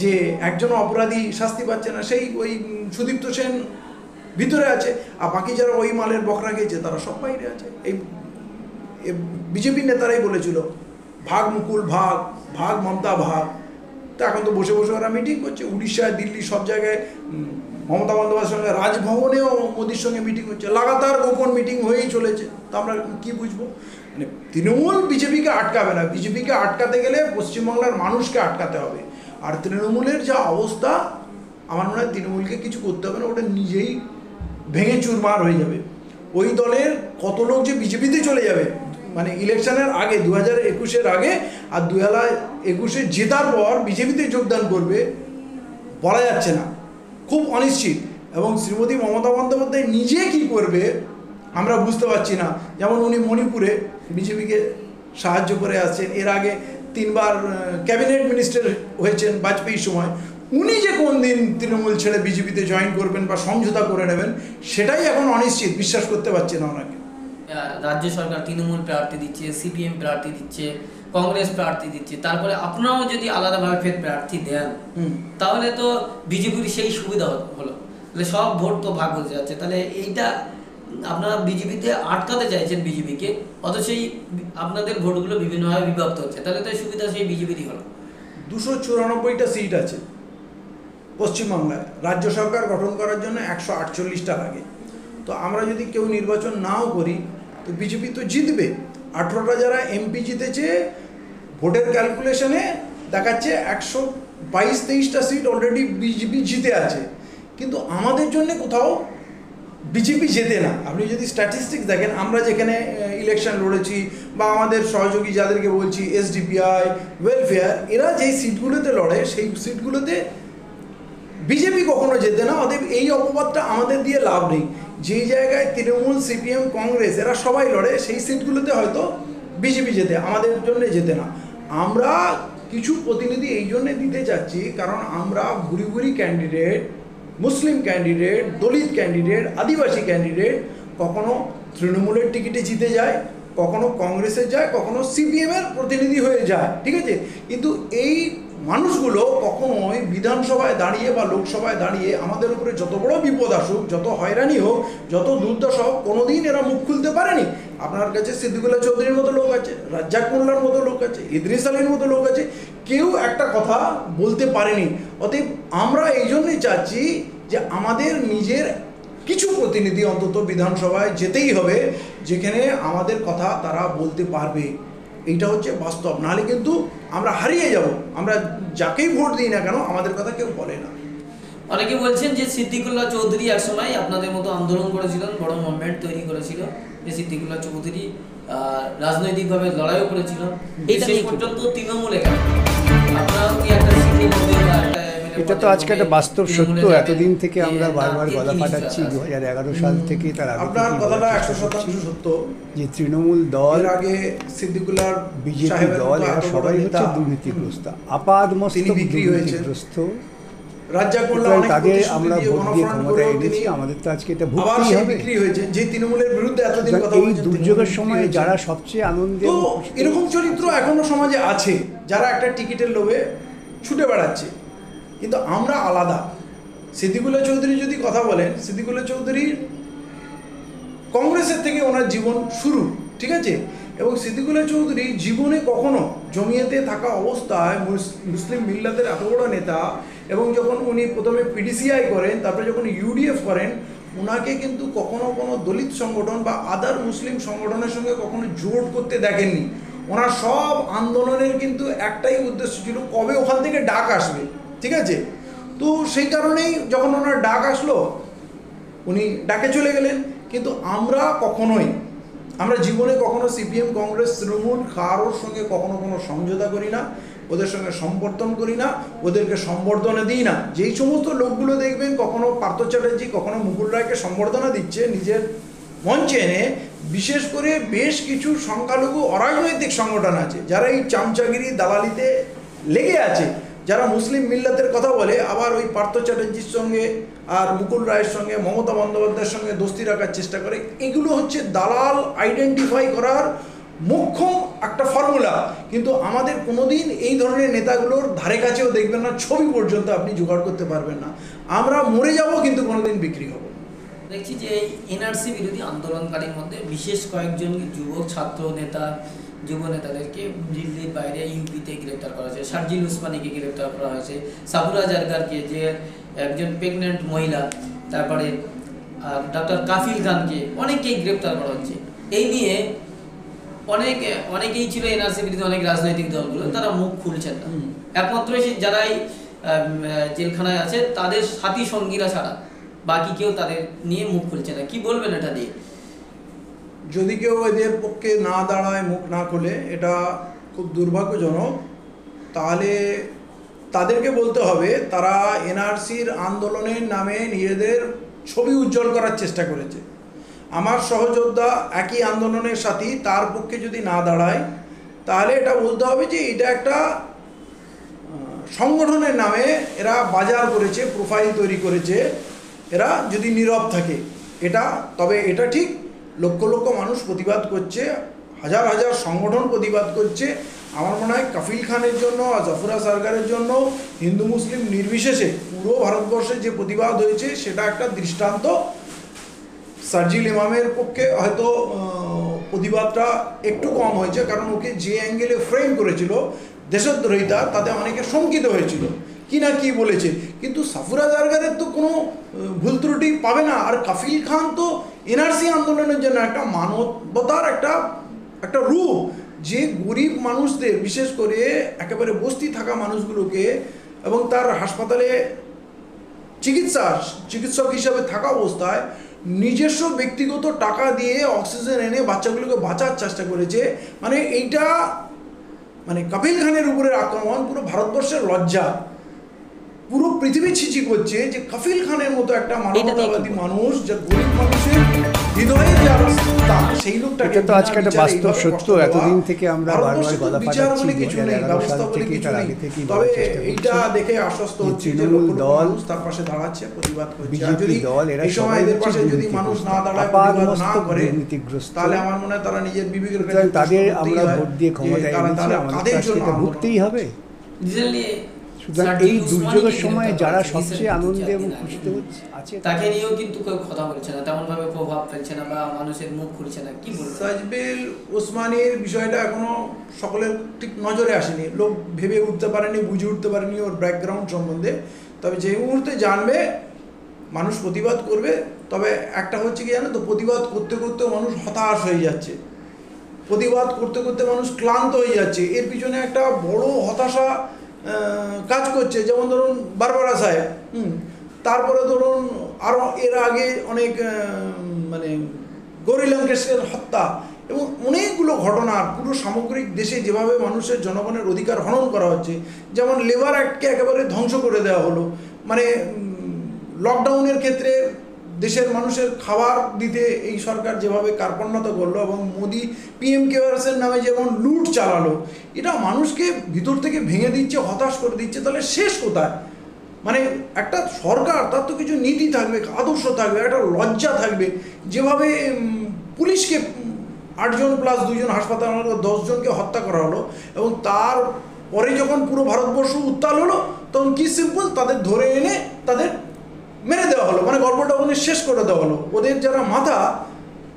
যে একজন অপরাধী শাস্তি পাচ্ছে না, সেই ওই সুদীপ্ত সেন ভিতরে আছে, আর বাকি যারা ওই মালের বকরা গেছে তারা সব বাইরে আছে। এই বিজেপি নেতারাই বলেছিল ভাগ মুকুল ভাগ, ভাগ মমতা ভাগ। তো এখন তো বসে বসে ওরা মিটিং করছে, উড়িষ্যায়, দিল্লি, সব জায়গায় মমতা বন্দ্যোপাধ্যায়ের সঙ্গে, রাজভবনেও মোদির সঙ্গে মিটিং হচ্ছে, লাগাতার গোপন মিটিং হয়েই চলেছে। তো আমরা কি বুঝবো? মানে তৃণমূল বিজেপিকে আটকাবে না, বিজেপিকে আটকাতে গেলে পশ্চিমবাংলার মানুষকে আটকাতে হবে। আর তৃণমূলের যা অবস্থা, আমার মনে হয় তৃণমূলকে কিছু করতে হবে না, ওটা নিজেই ভেঙে চুরমার হয়ে যাবে। ওই দলের কত লোক যে বিজেপিতে চলে যাবে, মানে ইলেকশনের আগে 2021-এর আগে আর 2021-এ জেতার পর বিজেপিতে যোগদান করবে বলা যাচ্ছে না, খুব অনিশ্চিত। এবং শ্রীমতী মমতা বন্দ্যোপাধ্যায় নিজে কী করবে আমরা বুঝতে পারছি না। যেমন উনি মণিপুরে বিজেপিকে সাহায্য করে আসছেন, এর আগে 3 বার ক্যাবিনেট মিনিস্টার হয়েছেন বাজপেয়ীর সময়। উনি যে কোন দিন তৃণমূল ছেড়ে বিজেপিতে জয়েন করবেন বা সমঝোতা করে নেবেন সেটাই এখন অনিশ্চিত, বিশ্বাস করতে পারছে না ওনাকে। রাজ্য সরকার তৃণমূল প্রার্থী দিচ্ছে, সিপিএম প্রার্থী দিচ্ছে, কংগ্রেস প্রার্থী দিচ্ছে, তারপরে আপনারাও যদি আলাদাভাবে ফের প্রার্থী দেন তাহলে তো বিজেপির সেই সুবিধা হলো, তাহলে সব ভোট তো ভাগ হয়ে যাচ্ছে। তাহলে এইটা আপনারা বিজেপিতে আটকাতে চাইছেন বিজেপিকে, অথচ সেই আপনাদের ভোটগুলো বিভিন্নভাবে বিভক্ত হচ্ছে, তাহলে তো সুবিধা সেই বিজেপিরই হলো। 294টা সিট আছে পশ্চিমবাংলায়, রাজ্য সরকার গঠন করার জন্য 148টা লাগে। তো আমরা যদি কেউ নির্বাচন নাও করি তো বিজেপি তো জিতবে। 18টা যারা এমপি জিতেছে ভোটের ক্যালকুলেশনে দেখাচ্ছে 122-23টা সিট অলরেডি বিজেপি জিতে আছে, কিন্তু আমাদের জন্য কোথাও বিজেপি জেতে না। আপনি যদি স্ট্যাটিস্টিক্স দেখেন, আমরা যেখানে ইলেকশন লড়েছি বা আমাদের সহযোগী যাদেরকে বলছি এসডিপিআই, ওয়েলফেয়ার, এরা যেই সিটগুলোতে লড়ে সেই সিটগুলোতে বিজেপি কখনো জেতে না। অতএব এই অপবাদটা আমাদের দিয়ে লাভ নেই। যেই জায়গায় তৃণমূল, সিপিএম, কংগ্রেস এরা সবাই লড়ে সেই সিটগুলোতে হয়তো বিজেপি জেতে, আমাদের জন্য জেতে না। আমরা কিছু প্রতিনিধি এই জন্যে দিতে চাচ্ছি কারণ আমরা ভুরি ভুরি ক্যান্ডিডেট, মুসলিম ক্যান্ডিডেট, দলিত ক্যান্ডিডেট, আদিবাসী ক্যান্ডিডেট কখনো তৃণমূলের টিকিটে জিতে যায়, কখনো কংগ্রেসের যায়, কখনো সিপিএমের প্রতিনিধি হয়ে যায়, ঠিক আছে। কিন্তু এই মানুষগুলো কখনোই বিধানসভায় দাঁড়িয়ে বা লোকসভায় দাঁড়িয়ে আমাদের উপরে যত বড় বিপদ আসুক, যত হয়রানি হোক, যত দুর্দশা হোক, কোনোদিন এরা মুখ খুলতে পারেনি। আপনার কাছে সিদ্দিকুল্লাহ চৌধুরীর মতো লোক আছে, রাজ্জাক মোল্লার মতো লোক আছে, ইদ্রিস আলীর মতো লোক আছে, কেউ একটা কথা বলতে পারেনি। অতএব আমরা এই জন্যই চাচ্ছি যে আমাদের নিজের কিছু প্রতিনিধি অন্তত বিধানসভায় যেতেই হবে যেখানে আমাদের কথা তারা বলতে পারবে। এইটা হচ্ছে বাস্তব, নাহলে কিন্তু আমরা হারিয়ে যাব। আমরা যাকেই ভোট দিই না কেন আমাদের কথা কেউ বলে না। অনেকে বলছেন যে সিদ্দিকুল্লাহ চৌধুরী একসময় আপনাদের মতো আন্দোলন করেছিলেন, বড় মুভমেন্ট তৈরি করেছিল, যে সিদ্দিকুল্লাহ চৌধুরী রাজনৈতিকভাবে লড়াইও করেছিল, এই শেষ পর্যন্ত তৃণমূলে গেল। আপনারাও কি একটা এটা তো আজকে একটা বাস্তব সত্য। এতদিন থেকে আমরা বারবার গলা ফাটাচ্ছি, 2011 সাল থেকে তার আগে আপনার কথাটা 100% সত্য যে তৃণমূল দল, আগে সিদ্দিকুল্লাহ বিজেপি দল, এরা সবাই হচ্ছে দুর্নীতিগ্রস্ত, আপাদ মস্তক দুর্নীতিগ্রস্ত। রাজ্জাক মোল্লা তাদের আমরা ভোট দিয়ে ক্ষমতায় এনেছি, আমাদের তো আজকে এটা ভুগতেই হবে। যে তৃণমূলের বিরুদ্ধে এতদিন কথা এই দুর্যোগের সময় যারা সবচেয়ে আনন্দে, তো এরকম চরিত্র এখনো সমাজে আছে যারা একটা টিকিটের লোভে ছুটে বেড়াচ্ছে, কিন্তু আমরা আলাদা। সিদ্দিকুল্লাহ চৌধুরী যদি কথা বলেন, সিদ্দিকুল্লাহ চৌধুরীর কংগ্রেসের থেকে ওনার জীবন শুরু, ঠিক আছে। এবং সিদ্দিকুল্লাহ চৌধুরী জীবনে কখনো জমিয়েতে থাকা অবস্থায় মুসলিম মিল্লাতের এত বড় নেতা, এবং যখন উনি প্রথমে পিডিসিআই করেন, তারপরে যখন ইউডিএফ করেন, ওনাকে কিন্তু কখনো কোনো দলিত সংগঠন বা আদার মুসলিম সংগঠনের সঙ্গে কখনো জোট করতে দেখেননি। ওনার সব আন্দোলনের কিন্তু একটাই উদ্দেশ্য ছিল কবে ওখান থেকে ডাক আসবে, ঠিক আছে। তো সেই কারণেই যখন ওনার ডাক আসলো উনি ডাকে চলে গেলেন। কিন্তু আমরা জীবনে কখনো সিপিএম, কংগ্রেস, তৃণমূল কারোর সঙ্গে কখনো কোনো সমঝোতা করি না, ওদের সঙ্গে সম্বর্ধন করি না, ওদেরকে সম্বর্ধনা দিই না। যেই সমস্ত লোকগুলো দেখবেন কখনো পার্থ চ্যাটার্জি, কখনো মুকুল রায়কে সম্বর্ধনা দিচ্ছে নিজের মঞ্চে এনে, বিশেষ করে বেশ কিছু সংখ্যালঘু অরাজনৈতিক সংগঠন আছে যারা এই চামচাগিরি দালালিতে লেগে আছে, যারা মুসলিম মিল্লাতের কথা বলে, আবার ওই পার্থ চ্যাটার্জির সঙ্গে আর মুকুল রায়ের সঙ্গে, মমতা বন্দ্যোপাধ্যায়ের সঙ্গে দোস্তি রাখার চেষ্টা করে। এগুলো হচ্ছে দালাল আইডেন্টিফাই করার মোক্ষম একটা ফর্মুলা। কিন্তু আমাদের কোনোদিন এই ধরনের নেতাগুলোর ধারে কাছেও দেখবেন না, ছবি পর্যন্ত আপনি জোগাড় করতে পারবেন না। আমরা মরে যাব কিন্তু কোনোদিন বিক্রি হব। দেখছি যে এই এনআরসি বিরোধী আন্দোলনকারীর মধ্যে বিশেষ কয়েকজন যুবক ছাত্র নেতা, যুব নেতাদেরকে দিল্লির বাইরে ইউপিতে গ্রেপ্তার করা হয়েছে। শারজিল উসমানীকে গ্রেপ্তার করা হয়েছে, সাবুরা জারগারকে, যে একজন প্রেগনেন্ট মহিলা, তারপরে ডক্টর কাফিল খানকে, অনেককেই গ্রেপ্তার করা হচ্ছে। এই নিয়ে অনেকেই ছিল এনআরসি বিরোধী, অনেক রাজনৈতিক দলগুলো, তারা মুখ খুলছেন না। একমাত্র যারাই জেলখানায় আছে তাদের সাথী সঙ্গীরা ছাড়া বাকি কেউ তাদের নিয়ে মুখ খুলছে না। কি বলবেন এটা দিয়ে? যদি কেউ এদের পক্ষে না দাঁড়ায়, মুখ না খোলে, এটা খুব দুর্ভাগ্যজনক। তাহলে তাদেরকে বলতে হবে তারা এনআরসির আন্দোলনের নামে নিজেদের ছবি উজ্জ্বল করার চেষ্টা করেছে। আমার সহযোদ্ধা একই আন্দোলনের সাথী, তার পক্ষে যদি না দাঁড়ায় তাহলে এটা বলতে হবে যে এটা একটা সংগঠনের নামে এরা বাজার করেছে, প্রোফাইল তৈরি করেছে। এরা যদি নীরব থাকে এটা, তবে এটা ঠিক লক্ষ লক্ষ মানুষ প্রতিবাদ করছে, হাজার হাজার সংগঠন প্রতিবাদ করছে। আমার মনে হয় কাফিল খানের জন্য আর জাফরা সরকারের জন্য হিন্দু মুসলিম নির্বিশেষে পুরো ভারতবর্ষে যে প্রতিবাদ হয়েছে সেটা একটা দৃষ্টান্ত। সার্জিল ইমামের পক্ষে হয়তো প্রতিবাদটা একটু কম হয়েছে, কারণ ওকে যে অ্যাঙ্গেলে ফ্রেম করেছিল দেশদ্রোহিতা, তাতে অনেকে শঙ্কিত হয়েছিল কি না কি বলেছে। কিন্তু সাফুরা জারগারের তো কোনো ভুল ত্রুটি পাবে না। আর কাফিল খান তো এনআরসি আন্দোলনের জন্য একটা মানবতার একটা রূপ, যে গরিব মানুষদের, বিশেষ করে একেবারে বস্তি থাকা মানুষগুলোকে, এবং তার হাসপাতালে চিকিৎসক হিসাবে থাকা অবস্থায় নিজস্ব ব্যক্তিগত টাকা দিয়ে অক্সিজেন এনে বাচ্চাগুলোকে বাঁচার চেষ্টা করেছে। মানে এইটা কাফিল খানের উপরে আক্রমণ পুরো ভারতবর্ষের লজ্জা। পুরো পৃথিবী ছিচি করছে যে কাফিল খানের মতো একটা মানবতাবাদী মানুষ, যা গরিব মানুষের হৃদয়ে যার স্থান, সেই লোকটাকে তো আজকে একটা বাস্তব সত্য। এতদিন থেকে আমরা বারবার গলা ফাটাচ্ছি, 2011 সাল থেকে, তার আগে থেকেই তবে এইটা দেখে আশ্বস্ত হচ্ছে যে তৃণমূল দল, তার পাশে দাঁড়াচ্ছে, প্রতিবাদ করছে। বিজেপি দল, এরা এই সময় এদের পাশে যদি মানুষ না দাঁড়ায়, প্রতিবাদ না করে, তাহলে আমার মনে হয় তারা নিজের বিবেকের কাছে তাদের আমরা ভোট দিয়ে ক্ষমতায় এনেছি, আমাদের কাছে এটা ভুগতেই হবে। সুতরাং এই দুর্যোগের সময় যারা সবচেয়ে আনন্দে এবং খুশিতে আছে, তাকে নিয়েও কিন্তু কেউ কথা বলছে না, তেমন ভাবে প্রভাব ফেলছে না বা মানুষের মুখ খুলছে না। কি বলবো, সাজবিল ওসমানীর বিষয়টা এখনো সকলের ঠিক নজরে আসেনি, লোক ভেবে উঠতে পারেনি, বুঝে উঠতে পারেনি ওর ব্যাকগ্রাউন্ড সম্বন্ধে। তবে যে মুহূর্তে জানবে মানুষ প্রতিবাদ করবে। তবে একটা হচ্ছে কি জানো তো, প্রতিবাদ করতে করতে মানুষ হতাশ হয়ে যাচ্ছে, প্রতিবাদ করতে করতে মানুষ ক্লান্ত হয়ে যাচ্ছে। এর পিছনে একটা বড় হতাশা কাজ করছে। যেমন ধরুন বারবারা সাহেব, তারপরে ধরুন আরও এর আগে অনেক গৌরী লঙ্কেশের হত্যা, এবং অনেকগুলো ঘটনার পুরো সামগ্রিক দেশে যেভাবে মানুষের জনগণের অধিকার হনন করা হচ্ছে। যেমন লেবার অ্যাক্টকে একেবারে ধ্বংস করে দেওয়া হলো। লকডাউনের ক্ষেত্রে দেশের মানুষের খাবার দিতে এই সরকার যেভাবে কার্পণ্যতা করলো, এবং মোদি PM কেয়ার্সের নামে যেমন লুট চালালো, এটা মানুষকে ভিতর থেকে ভেঙে দিচ্ছে, হতাশ করে দিচ্ছে। তাহলে শেষ কোথায়? একটা সরকার, তার তো কিছু নীতি থাকবে, আদর্শ থাকবে, একটা লজ্জা থাকবে। যেভাবে পুলিশকে 8 জন প্লাস 2 জন হাসপাতাল, 10 জনকে হত্যা করা হলো, এবং তারপরে যখন পুরো ভারতবর্ষ উত্তাল হলো, তখন কি সিম্পল তাদের ধরে এনে তাদের মেরে দেওয়া হলো। গল্পটা ওখানে শেষ করে দেওয়া হলো। ওদের যারা মাথা,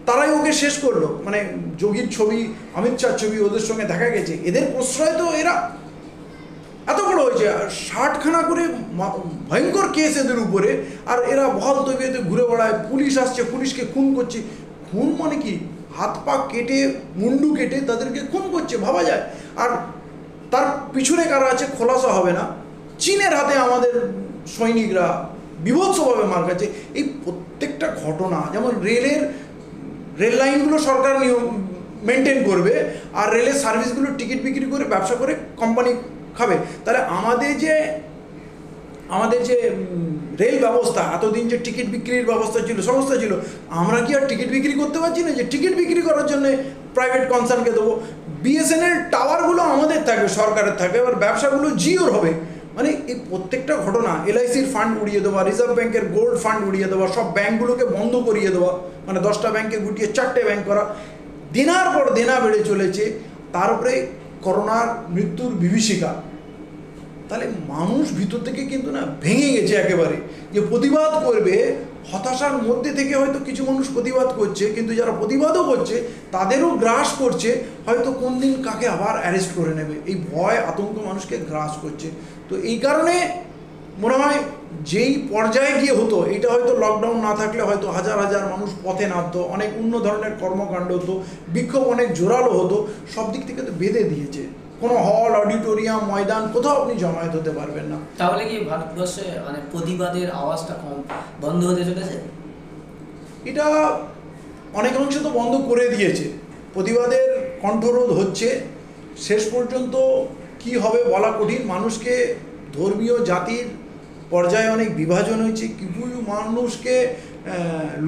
তারাই ওকে শেষ করলো। যোগীর ছবি, অমিত শাহর ছবি ওদের সঙ্গে দেখা গেছে। এদের প্রশ্রয় তো এরা এত বড় হয়েছে, 60খানা করে ভয়ঙ্কর কেস এদের উপরে, আর এরা বহাল তবিয়তে ঘুরে বেড়ায়। পুলিশ আসছে, পুলিশকে খুন করছে। খুন মানে কি? হাত পা কেটে, মুন্ডু কেটে তাদেরকে খুন করছে, ভাবা যায়। আর তার পিছনে কারা আছে খোলাসা হবে না। চীনের হাতে আমাদের সৈনিকরা বিভৎসভাবে মার খাচ্ছে। এই প্রত্যেকটা ঘটনা, যেমন রেল লাইনগুলো সরকার নিয়ম মেনটেন করবে, আর রেলের সার্ভিসগুলো টিকিট বিক্রি করে ব্যবসা করে কোম্পানি খাবে। তাহলে আমাদের যে রেল ব্যবস্থা, এতদিন যে টিকিট বিক্রির ব্যবস্থা ছিল, সংস্থা ছিল, আমরা কি আর টিকিট বিক্রি করতে পারছি না? যে টিকিট বিক্রি করার জন্য প্রাইভেট কনসার্নকে দেবো। BSNL টাওয়ারগুলো আমাদের থাকবে, সরকারের থাকবে, এবার ব্যবসাগুলো জিওর হবে। এই প্রত্যেকটা ঘটনা, LICর ফান্ড উড়িয়ে দেওয়া, রিজার্ভ ব্যাংকের গোল্ড ফান্ড উড়িয়ে দেওয়া, সব ব্যাংকগুলোকে বন্ধ করিয়ে দেওয়া, 10টা ব্যাংকে গুটিয়ে 4টে ব্যাংক করা, দেনার পর দেনা বেড়ে চলেছে। তার উপরে করোনার মৃত্যুর বিভীষিকা। তাহলে মানুষ ভিতর থেকে কিন্তু ভেঙে গেছে একেবারে, যে প্রতিবাদ করবে। হতাশার মধ্যে থেকে হয়তো কিছু মানুষ প্রতিবাদ করছে, কিন্তু যারা প্রতিবাদও করছে তাদেরও গ্রাস করছে হয়তো কোন দিন কাকে আবার অ্যারেস্ট করে নেবে। এই ভয়, আতঙ্ক মানুষকে গ্রাস করছে। তো এই কারণে মনে হয় যেই পর্যায়ে গিয়ে হতো, এটা হয়তো লকডাউন না থাকলে হয়তো হাজার হাজার মানুষ পথে নামতো, অনেক অন্য ধরনের কর্মকাণ্ড হতো, বিক্ষোভ অনেক জোরালো হতো, সব দিক থেকে তো বেঁধে দিয়েছে। কোনো হল, অডিটোরিয়াম, ময়দান কোথাও আপনি জমায়েত হতে পারবেন না। তাহলে কি ভারতবর্ষে মানে প্রতিবাদের আওয়াজটা কম বন্ধ হতে চলেছে? এটা অনেক অংশে তো বন্ধ করে দিয়েছে, প্রতিবাদের কণ্ঠরোধ হচ্ছে, শেষ পর্যন্ত কি হবে বলা কঠিন। মানুষকে ধর্মীয় জাতির পর্যায়ে অনেক বিভাজন হয়েছে, কিছু মানুষকে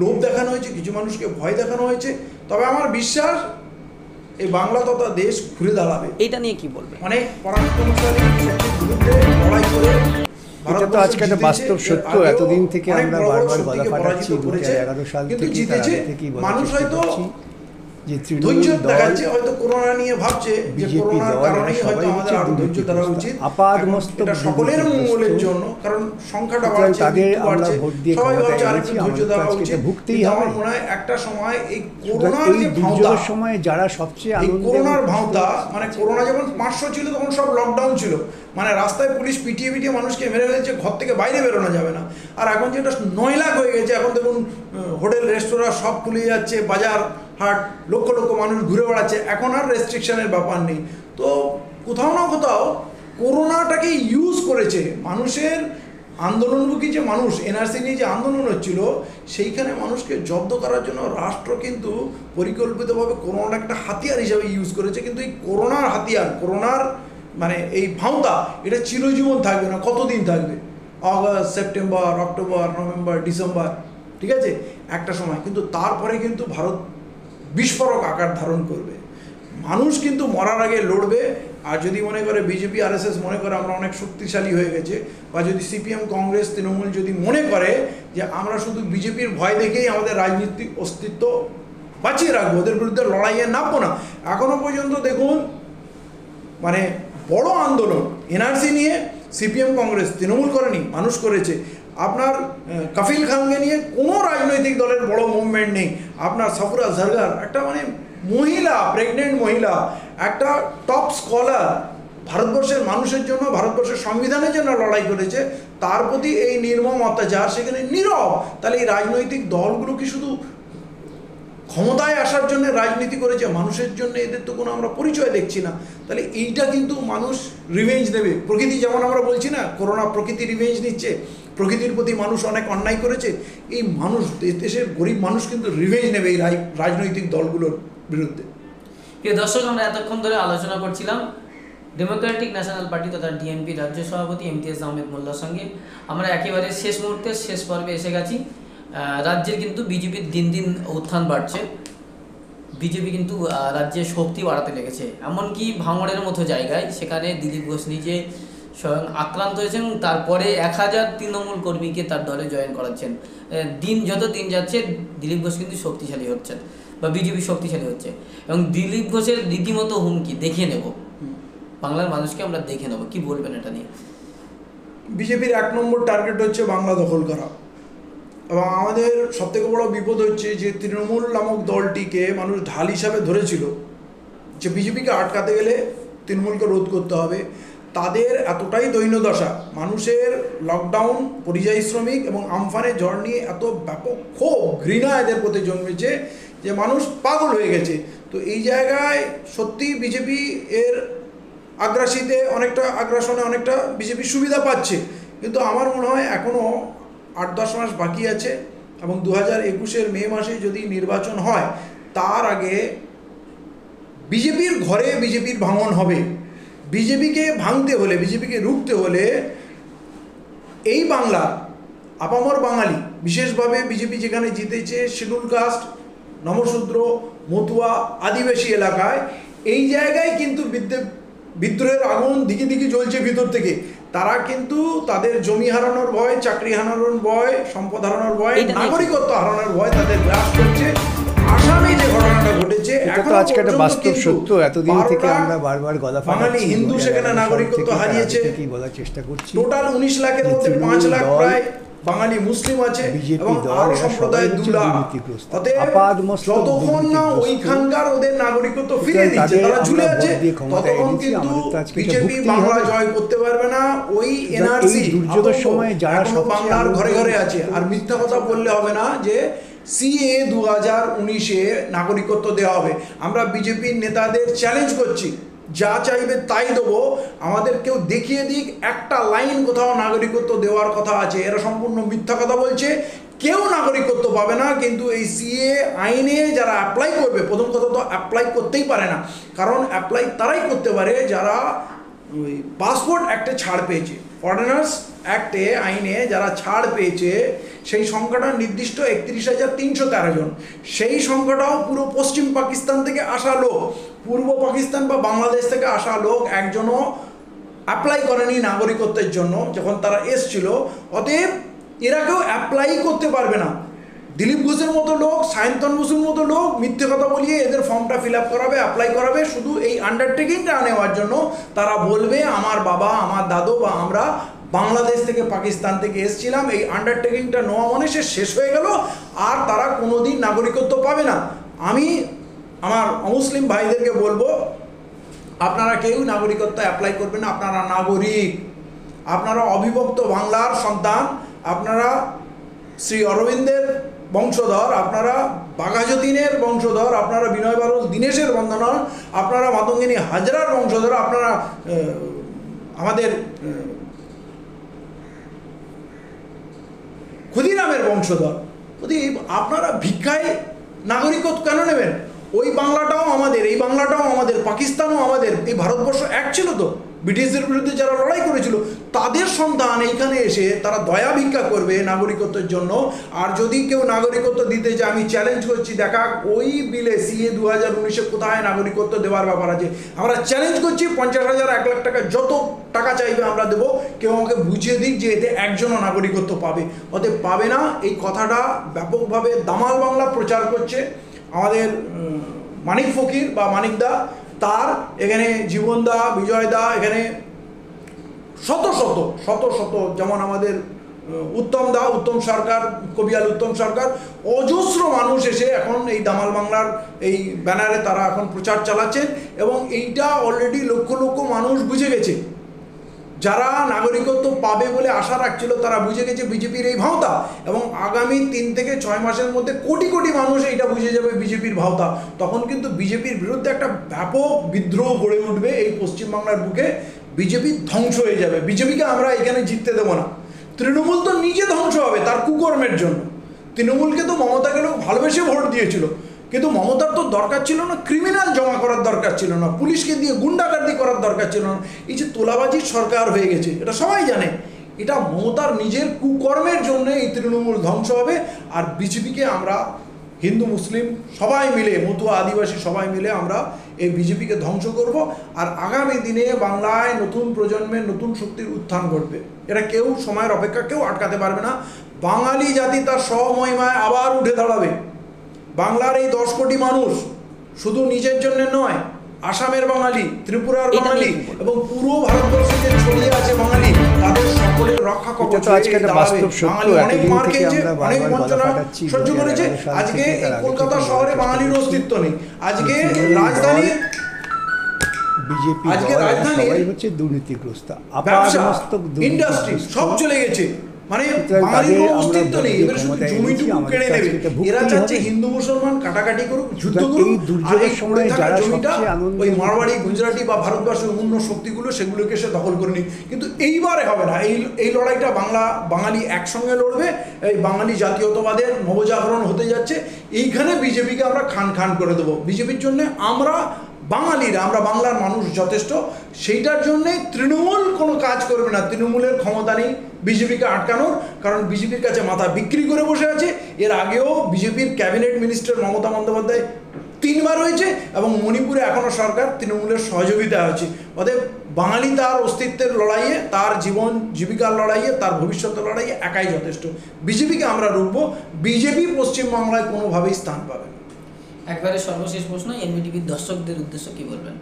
লোভ দেখানো হয়েছে, কিছু মানুষকে ভয় দেখানো হয়েছে। তবে আমার বিশ্বাস এই বাংলা তথা দেশ ঘুরে দাঁড়াবে। এইটা নিয়ে কি বলবে? অনেক পরাক্রমশালী শক্তির বিরুদ্ধে লড়াই করে এটা তো আজকে একটা বাস্তব সত্য। এতদিন থেকে আমরা বারবার গলা ফাটাচ্ছি, 2011 সাল থেকে মানুষ হয়তো যে ধৈর্য দেখাচ্ছে, হয়তো করোনা নিয়ে ভাবছে যে করোনার কারণেই হয়তো আমাদের আরো ধৈর্য ধরা উচিত। এটা সকলের মঙ্গলের জন্য, কারণ সংখ্যাটা বাড়ছে, সবাই ভাবছে আরেকটু ধৈর্য ধরা উচিত। আমার মনে হয় একটা সময় এই করোনার যে ভাঁওতা, সময় যারা সবচেয়ে এই করোনার ভাঁওতা, মানে করোনা যখন 500 ছিল তখন সব লকডাউন ছিল, মানে রাস্তায় পুলিশ পিটিয়ে পিটিয়ে মানুষকে মেরে ফেলছে, ঘর থেকে বাইরে বেরোনো যাবে না। আর এখন যেটা 9 লাখ হয়ে গেছে, এখন দেখুন হোটেল রেস্তোরাঁ সব খুলে যাচ্ছে, বাজার হাট লক্ষ লক্ষ মানুষ ঘুরে বেড়াচ্ছে, এখন আর রেস্ট্রিকশনের ব্যাপার নেই। তো কোথাও না কোথাও করোনাটাকে ইউজ করেছে মানুষের আন্দোলনমুখী যে মানুষ, এনআরসি নিয়ে যে আন্দোলন হচ্ছিল, সেইখানে মানুষকে জব্দ করার জন্য রাষ্ট্র কিন্তু পরিকল্পিতভাবে করোনাটা একটা হাতিয়ার হিসাবে ইউজ করেছে। কিন্তু এই করোনার হাতিয়ার, করোনার মানে এই ভাঁওতা, এটা চিরজীবন থাকবে না। কতদিন থাকবে? August, September, October, November, December, ঠিক আছে, একটা সময়। কিন্তু তারপরে কিন্তু ভারত বিস্ফোরক আকার ধারণ করবে। মানুষ কিন্তু মরার আগে লড়বে। আর যদি মনে করে বিজেপি আরএসএস মনে করে আমরা অনেক শক্তিশালী হয়ে গেছে, বা যদি সিপিএম, কংগ্রেস, তৃণমূল যদি মনে করে যে আমরা শুধু বিজেপির ভয় দেখেই আমাদের রাজনীতিক অস্তিত্ব বাঁচিয়ে রাখবো, ওদের বিরুদ্ধে লড়াইয়ে নামবো না, এখনো পর্যন্ত দেখুন মানে বড় আন্দোলন এনআরসি নিয়ে সিপিএম, কংগ্রেস, তৃণমূল করেনি, মানুষ করেছে। আপনার কফিল খানকে নিয়ে কোনো রাজনৈতিক দলের বড় মুভমেন্ট নেই। আপনার সফরা জরগার, একটা মানে মহিলা, প্রেগনেন্ট মহিলা, একটা টপ স্কলার, ভারতবর্ষের মানুষের জন্য, ভারতবর্ষের সংবিধানের জন্য লড়াই করেছে, তার প্রতি এই নির্মম অত্যাচার সেখানে নীরব। তাহলে এই রাজনৈতিক দলগুলো কি শুধু ক্ষমতায় আসার জন্য রাজনীতি করেছে? মানুষের জন্য এদের তো কোনো আমরা পরিচয় দেখছি না। তাহলে এইটা কিন্তু মানুষ রিভেঞ্জ নেবে। প্রকৃতি, যেমন আমরা বলছি না করোনা প্রকৃতি রিভেঞ্জ নিচ্ছে, প্রকৃতির প্রতি মানুষ অনেক অন্যায় করেছে, এই মানুষ, দেশের গরিব মানুষ কিন্তু রিভেঞ্জ নেবে এই রাজনৈতিক দলগুলোর বিরুদ্ধে। প্রিয় দর্শক, আমরা এতক্ষণ ধরে আলোচনা করছিলাম ডেমোক্রেটিক ন্যাশনাল পার্টি তথা ডিএমপি রাজ্য সভাপতি ইমতিয়াজ আহমেদ মোল্লার সঙ্গে। আমরা একেবারে শেষ মুহূর্তে, শেষ পর্বে এসে গেছি। রাজ্যের কিন্তু বিজেপির দিন দিন উত্থান বাড়ছে, বিজেপি কিন্তু রাজ্যে শক্তি বাড়াতে লেগেছে। এমনকি ভাঙড়ের মতো জায়গায় সেখানে দিলীপ ঘোষ নিজে স্বয়ং আক্রান্ত হয়েছেন, তারপরে 1000 তৃণমূল কর্মীকে তার দলে জয়েন করাচ্ছেন। যত দিন যাচ্ছে দিলীপ ঘোষ কিন্তু শক্তিশালী হচ্ছেন, বা বিজেপি শক্তিশালী হচ্ছে। এবং দিলীপ ঘোষের রীতিমতো হুমকি, দেখে নেব বাংলার মানুষকে, আমরা দেখে নেব। কি বলবেন এটা নিয়ে? বিজেপির 1 নম্বর টার্গেট হচ্ছে বাংলা দখল করা। এবং আমাদের সবথেকে বড় বিপদ হচ্ছে যে তৃণমূল নামক দলটিকে মানুষ ঢাল হিসাবে ধরেছিল, যে বিজেপিকে আটকাতে গেলে তৃণমূলকে রোধ করতে হবে। তাদের এতটাই দৈন্যদশা, মানুষের লকডাউন, পরিযায়ী শ্রমিক এবং আমফানের ঝড় নিয়ে এত ব্যাপক ক্ষোভ, ঘৃণা এদের প্রতি জন্মেছে যে মানুষ পাগল হয়ে গেছে। তো এই জায়গায় সত্যি বিজেপি এর আগ্রাসনে অনেকটা বিজেপি সুবিধা পাচ্ছে। কিন্তু আমার মনে হয় এখনও 8-10 মাস বাকি আছে, এবং 2021-এর মে মাসে যদি নির্বাচন হয়, তার আগে বিজেপির ঘরে বিজেপির ভাঙন হবে। বিজেপিকে ভাঙতে হলে, বিজেপিকে রুখতে হলে এই বাংলা আপামর বাঙালি, বিশেষভাবে বিজেপি যেখানে জিতেছে শিডিউল কাস্ট, নমশূদ্র, মতুয়া, আদিবাসী এলাকায়, এই জায়গায় কিন্তু বিদ্রোহের আগুন দিকে দিকে জ্বলছে ভিতর থেকে। তারা কিন্তু তাদের জমি হারানোর ভয়, চাকরি হারানোর ভয়, সম্পদ হারানোর ভয়, নাগরিকত্ব হারানোর ভয় তাদের গ্রাস করছে। আসামে যে ঘটনাটা ঘটেছে, এখন আজকে একটা বাস্তব সত্য। এতদিন থেকে আমরা বারবার গলা ফাটাচ্ছি, বাঙালি হিন্দু সেখানে নাগরিকত্ব হারিয়েছে। কি বলার চেষ্টা করছি, টোটাল 19 লাখের মধ্যে 5 লাখ প্রায় বাঙালি মুসলিম আছে বিজেপি এবং দল, আরো এরা সম্প্রদায় সবাই হচ্ছে 2 লাখ। দুর্নীতিগ্রস্ত, অতএব আপাদমস্তক যতক্ষণ না দুর্নীতিগ্রস্ত। ওইখানকার ওদের নাগরিকত্ব ফিরিয়ে সুতরাং দিচ্ছে, তাদের তারা ঝুলে আমরা আছে, ভোট দিয়ে ক্ষমতায় ততক্ষণ এনেছি, কিন্তু আমাদের তো আজকে এটা বিজেপি ভুগতেই বাংলা হবে। জয় করতে পারবে না। ওই সুতরাং এনআরসি এই দুর্যোগের সময় যারা সবচেয়ে বাংলার ঘরে ঘরে আছে। আর আনন্দ মিথ্যা কথা বললে হবে না যে সিএ 2019-এ নাগরিকত্ব দেওয়া হবে। আমরা বিজেপির নেতাদের চ্যালেঞ্জ করছি, যা চাইবে তাই দেবো, আমাদের কেউ দেখিয়ে দিক একটা লাইন কোথাও নাগরিকত্ব দেওয়ার কথা আছে। এরা সম্পূর্ণ মিথ্যা কথা বলছে, কেউ নাগরিকত্ব পাবে না। কিন্তু এই সিএ আইনে যারা অ্যাপ্লাই করবে, প্রথম কথা তো অ্যাপ্লাই করতেই পারে না, কারণ অ্যাপ্লাই তারাই করতে পারে যারা ওই পাসপোর্ট অ্যাক্টে ছাড় পেয়েছে। ফরেনার্স অ্যাক্টে আইনে যারা ছাড় পেয়েছে সেই সংখ্যাটা নির্দিষ্ট 31,313 জন। সেই সংখ্যাটাও পুরো পশ্চিম পাকিস্তান থেকে আসা লোক, পূর্ব পাকিস্তান বা বাংলাদেশ থেকে আসা লোক একজনও অ্যাপ্লাই করেনি নাগরিকত্বের জন্য যখন তারা এসছিল। অতএব এরা কেউ অ্যাপ্লাই করতে পারবে না। দিলীপ ঘোষের মতো লোক, সায়ন্তন বসুর মতো লোক মিথ্যে কথা বলিয়ে এদের ফর্মটা ফিল আপ করাবে, অ্যাপ্লাই করাবে শুধু এই আন্ডারটেকিংটা নেওয়ার জন্য। তারা বলবে আমার বাবা, আমার দাদু বা আমরা বাংলাদেশ থেকে পাকিস্তান থেকে এসেছিলাম, এই আন্ডারটেকিংটা নেওয়া মানে সে শেষ হয়ে গেল, আর তারা কোনোদিন নাগরিকত্ব পাবে না। আমি আমার অমুসলিম ভাইদেরকে বলবো, আপনারা কেউ নাগরিকত্ব অ্যাপ্লাই করবেন না। আপনারা নাগরিক, আপনারা অবিভক্ত বাংলার সন্তান, আপনারা শ্রী অরবিন্দের বংশধর, আপনারা বাঘাযতীনের বংশধর, আপনারা বিনয় বাদল দীনেশের বংশধর, আপনারা মাতঙ্গিনী হাজরার বংশধর, আপনারা আমাদের ক্ষুদিরামের বংশধর। যদি আপনারা ভিক্ষায় নাগরিকত্ব কেন নেবেন? ওই বাংলাটাও আমাদের, এই বাংলাটাও আমাদের, পাকিস্তানও আমাদের। এই ভারতবর্ষ এক ছিল তো, ব্রিটিশদের বিরুদ্ধে যারা লড়াই করেছিল তাদের সন্তান এইখানে এসে তারা দয়া ভিক্ষা করবে নাগরিকত্বের জন্য। আর যদি কেউ নাগরিকত্ব দিতে চায়, আমি চ্যালেঞ্জ করছি, দেখা ওই বিলে সিএ 2019-এ কোথায় নাগরিকত্ব দেওয়ার ব্যাপার আছে। আমরা চ্যালেঞ্জ করছি, 50,000 1 লাখ টাকা যত টাকা চাইবে আমরা দেবো, কেউ আমাকে বুঝিয়ে দিক যে এতে একজনও নাগরিকত্ব পাবে। অতএব পাবে না, এই কথাটা ব্যাপকভাবে দামাল বাংলা প্রচার করছে আমাদের মানিক ফকির বা মানিকদা, তার এখানে জীবনদা, বিজয়দা, এখানে শত শত শত শত, যেমন আমাদের উত্তম সরকার, কবিয়াল উত্তম সরকার, অজস্র মানুষ এসে এখন এই দামাল বাংলার এই ব্যানারে তারা এখন প্রচার চালাচ্ছেন। এবং এইটা অলরেডি লক্ষ লক্ষ মানুষ বুঝে গেছে। যারা নাগরিকত্ব পাবে বলে আশা রাখছিল তারা বুঝে গেছে বিজেপির এই ভাওতা, এবং আগামী 3 থেকে 6 মাসের মধ্যে কোটি কোটি মানুষ এইটা বুঝে যাবে বিজেপির ভাওতা। তখন কিন্তু বিজেপির বিরুদ্ধে একটা ব্যাপক বিদ্রোহ গড়ে উঠবে এই পশ্চিমবাংলার বুকে। বিজেপি ধ্বংস হয়ে যাবে। বিজেপিকে আমরা এখানে জিততে দেবো না। তৃণমূল তো নিজে ধ্বংস হবে তার কুকর্মের জন্য। তৃণমূলকে তো মমতাকে লোক ভালোবেসে ভোট দিয়েছিল, কিন্তু মমতার তো দরকার ছিল না ক্রিমিনাল জমা করার দরকার ছিল না, পুলিশকে দিয়ে গুন্ডাগার্দি করার দরকার ছিল না। এই যে তোলাবাজির সরকার হয়ে গেছে, এটা সবাই জানে। এটা মমতার নিজের কুকর্মের জন্য এই তৃণমূল ধ্বংস হবে। আর বিজেপিকে আমরা হিন্দু মুসলিম সবাই মিলে, মতুয়া আদিবাসী সবাই মিলে আমরা এই বিজেপিকে ধ্বংস করব। আর আগামী দিনে বাংলায় নতুন প্রজন্মের নতুন শক্তির উত্থান ঘটবে। এটা কেউ সময়ের অপেক্ষা কেউ আটকাতে পারবে না। বাঙালি জাতি তার স্বমহিমায় আবার উঠে দাঁড়াবে। বাংলার এই 10 কোটি মানুষ শুধু নিজের জন্য নয়, আসামের বাঙালি, ত্রিপুরার বাঙালি এবং পুরো ভারতবর্ষে যে ছড়িয়ে আছে বাঙালি, তাদের সকলের রক্ষা কবচ বাঙালি অনেক মার খেয়েছে, অনেক বঞ্চনা সহ্য করেছে। আজকে এই কলকাতা শহরে বাঙালির অস্তিত্ব নেই। আজকে রাজধানী সবাই হচ্ছে দুর্নীতিগ্রস্ত, ব্যবসা, ইন্ডাস্ট্রি সব চলে গেছে। মানে বাঙালির কোনো অস্তিত্ব নেই। এবার শুধু জমিটুকু কেড়ে নেবে। এরা চাচ্ছে হিন্দু মুসলমান কাটাকাটি করুক, যুদ্ধ করুক, আর এই পড়ে থাকা জমিটা ওই মারওয়াড়ি, গুজরাটি বা ভারতবর্ষের অন্য শক্তিগুলো সেগুলোকে সে দখল করে নি। কিন্তু এইবারে হবে না। এই লড়াইটা বাঙালি একসঙ্গে লড়বে। এই বাঙালি জাতীয়তাবাদের নবজাগরণ হতে যাচ্ছে। এইখানে বিজেপিকে আমরা খান করে দেবো। বিজেপির জন্য আমরা বাঙালিরা, আমরা বাংলার মানুষ যথেষ্ট। সেইটার জন্যে তৃণমূল কোনো কাজ করবে না। তৃণমূলের ক্ষমতা নেই বিজেপিকে আটকানোর, কারণ বিজেপির কাছে মাথা বিক্রি করে বসে আছে। এর আগেও বিজেপির ক্যাবিনেট মিনিস্টার মমতা বন্দ্যোপাধ্যায় 3 বার হয়েছে, এবং মণিপুরে এখনও সরকার তৃণমূলের সহযোগিতা আছে। অতএব বাঙালি তার অস্তিত্বের লড়াইয়ে, তার জীবন জীবিকার লড়াইয়ে, তার ভবিষ্যতের লড়াইয়ে একাই যথেষ্ট। বিজেপিকে আমরা রুখবো। বিজেপি পশ্চিমবাংলায় কোনোভাবেই স্থান পাবে না। একবারে সর্বশেষ প্রশ্ন, এনবিটিভির দর্শকদের উদ্দেশ্য কি বলবেন?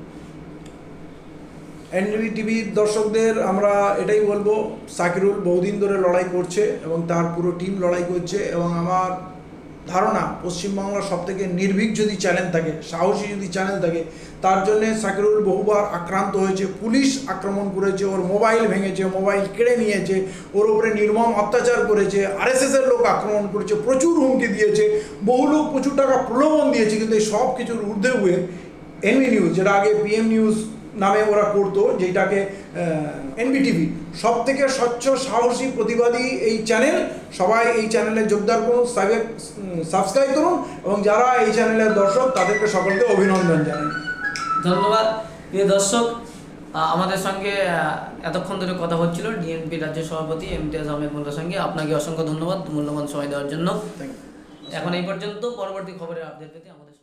এনডিটিভির দর্শকদের আমরা এটাই বলবো, সাকিরুল বহুদিন ধরে লড়াই করছে এবং তার পুরো টিম লড়াই করছে, এবং আমার ধারণা পশ্চিমবাংলার সবথেকে নির্ভীক যদি চ্যানেল থাকে, সাহসী যদি চ্যানেল থাকে, তার জন্যে সাকিরুল বহুবার আক্রান্ত হয়েছে, পুলিশ আক্রমণ করেছে, ওর মোবাইল ভেঙেছে, মোবাইল কেড়ে নিয়েছে, ওর উপরে নির্মম অত্যাচার করেছে, আরএসএসের লোক আক্রমণ করেছে, প্রচুর হুমকি দিয়েছে, বহু লোক প্রচুর টাকা প্রলোভন দিয়েছে, কিন্তু এই সব কিছুর ঊর্ধ্বে উঠে এনবি নিউজ, যেটা আগে পিএম নিউজ নামে ওরা করতো, যেটাকে এনবিটিভি, সব থেকে স্বচ্ছ সাহসী প্রতিবাদী এই চ্যানেল। সবাই এই চ্যানেলে যোগদান করুন, সাবস্ক্রাইব করুন, এবং যারা এই চ্যানেলের দর্শক তাদেরকে সকলকে অভিনন্দন জানাই। ধন্যবাদ প্রিয় দর্শক, আমাদের সঙ্গে এতক্ষণ ধরে কথা হচ্ছিল ডিএনপি রাজ্য সভাপতি ইমতিয়াজ আহমেদ মোল্লার সঙ্গে। আপনাকে অসংখ্য ধন্যবাদ মূল্যবান সময় দেওয়ার জন্য। এখন এই পর্যন্ত, পরবর্তী খবরের আপডেট পেতে আমাদের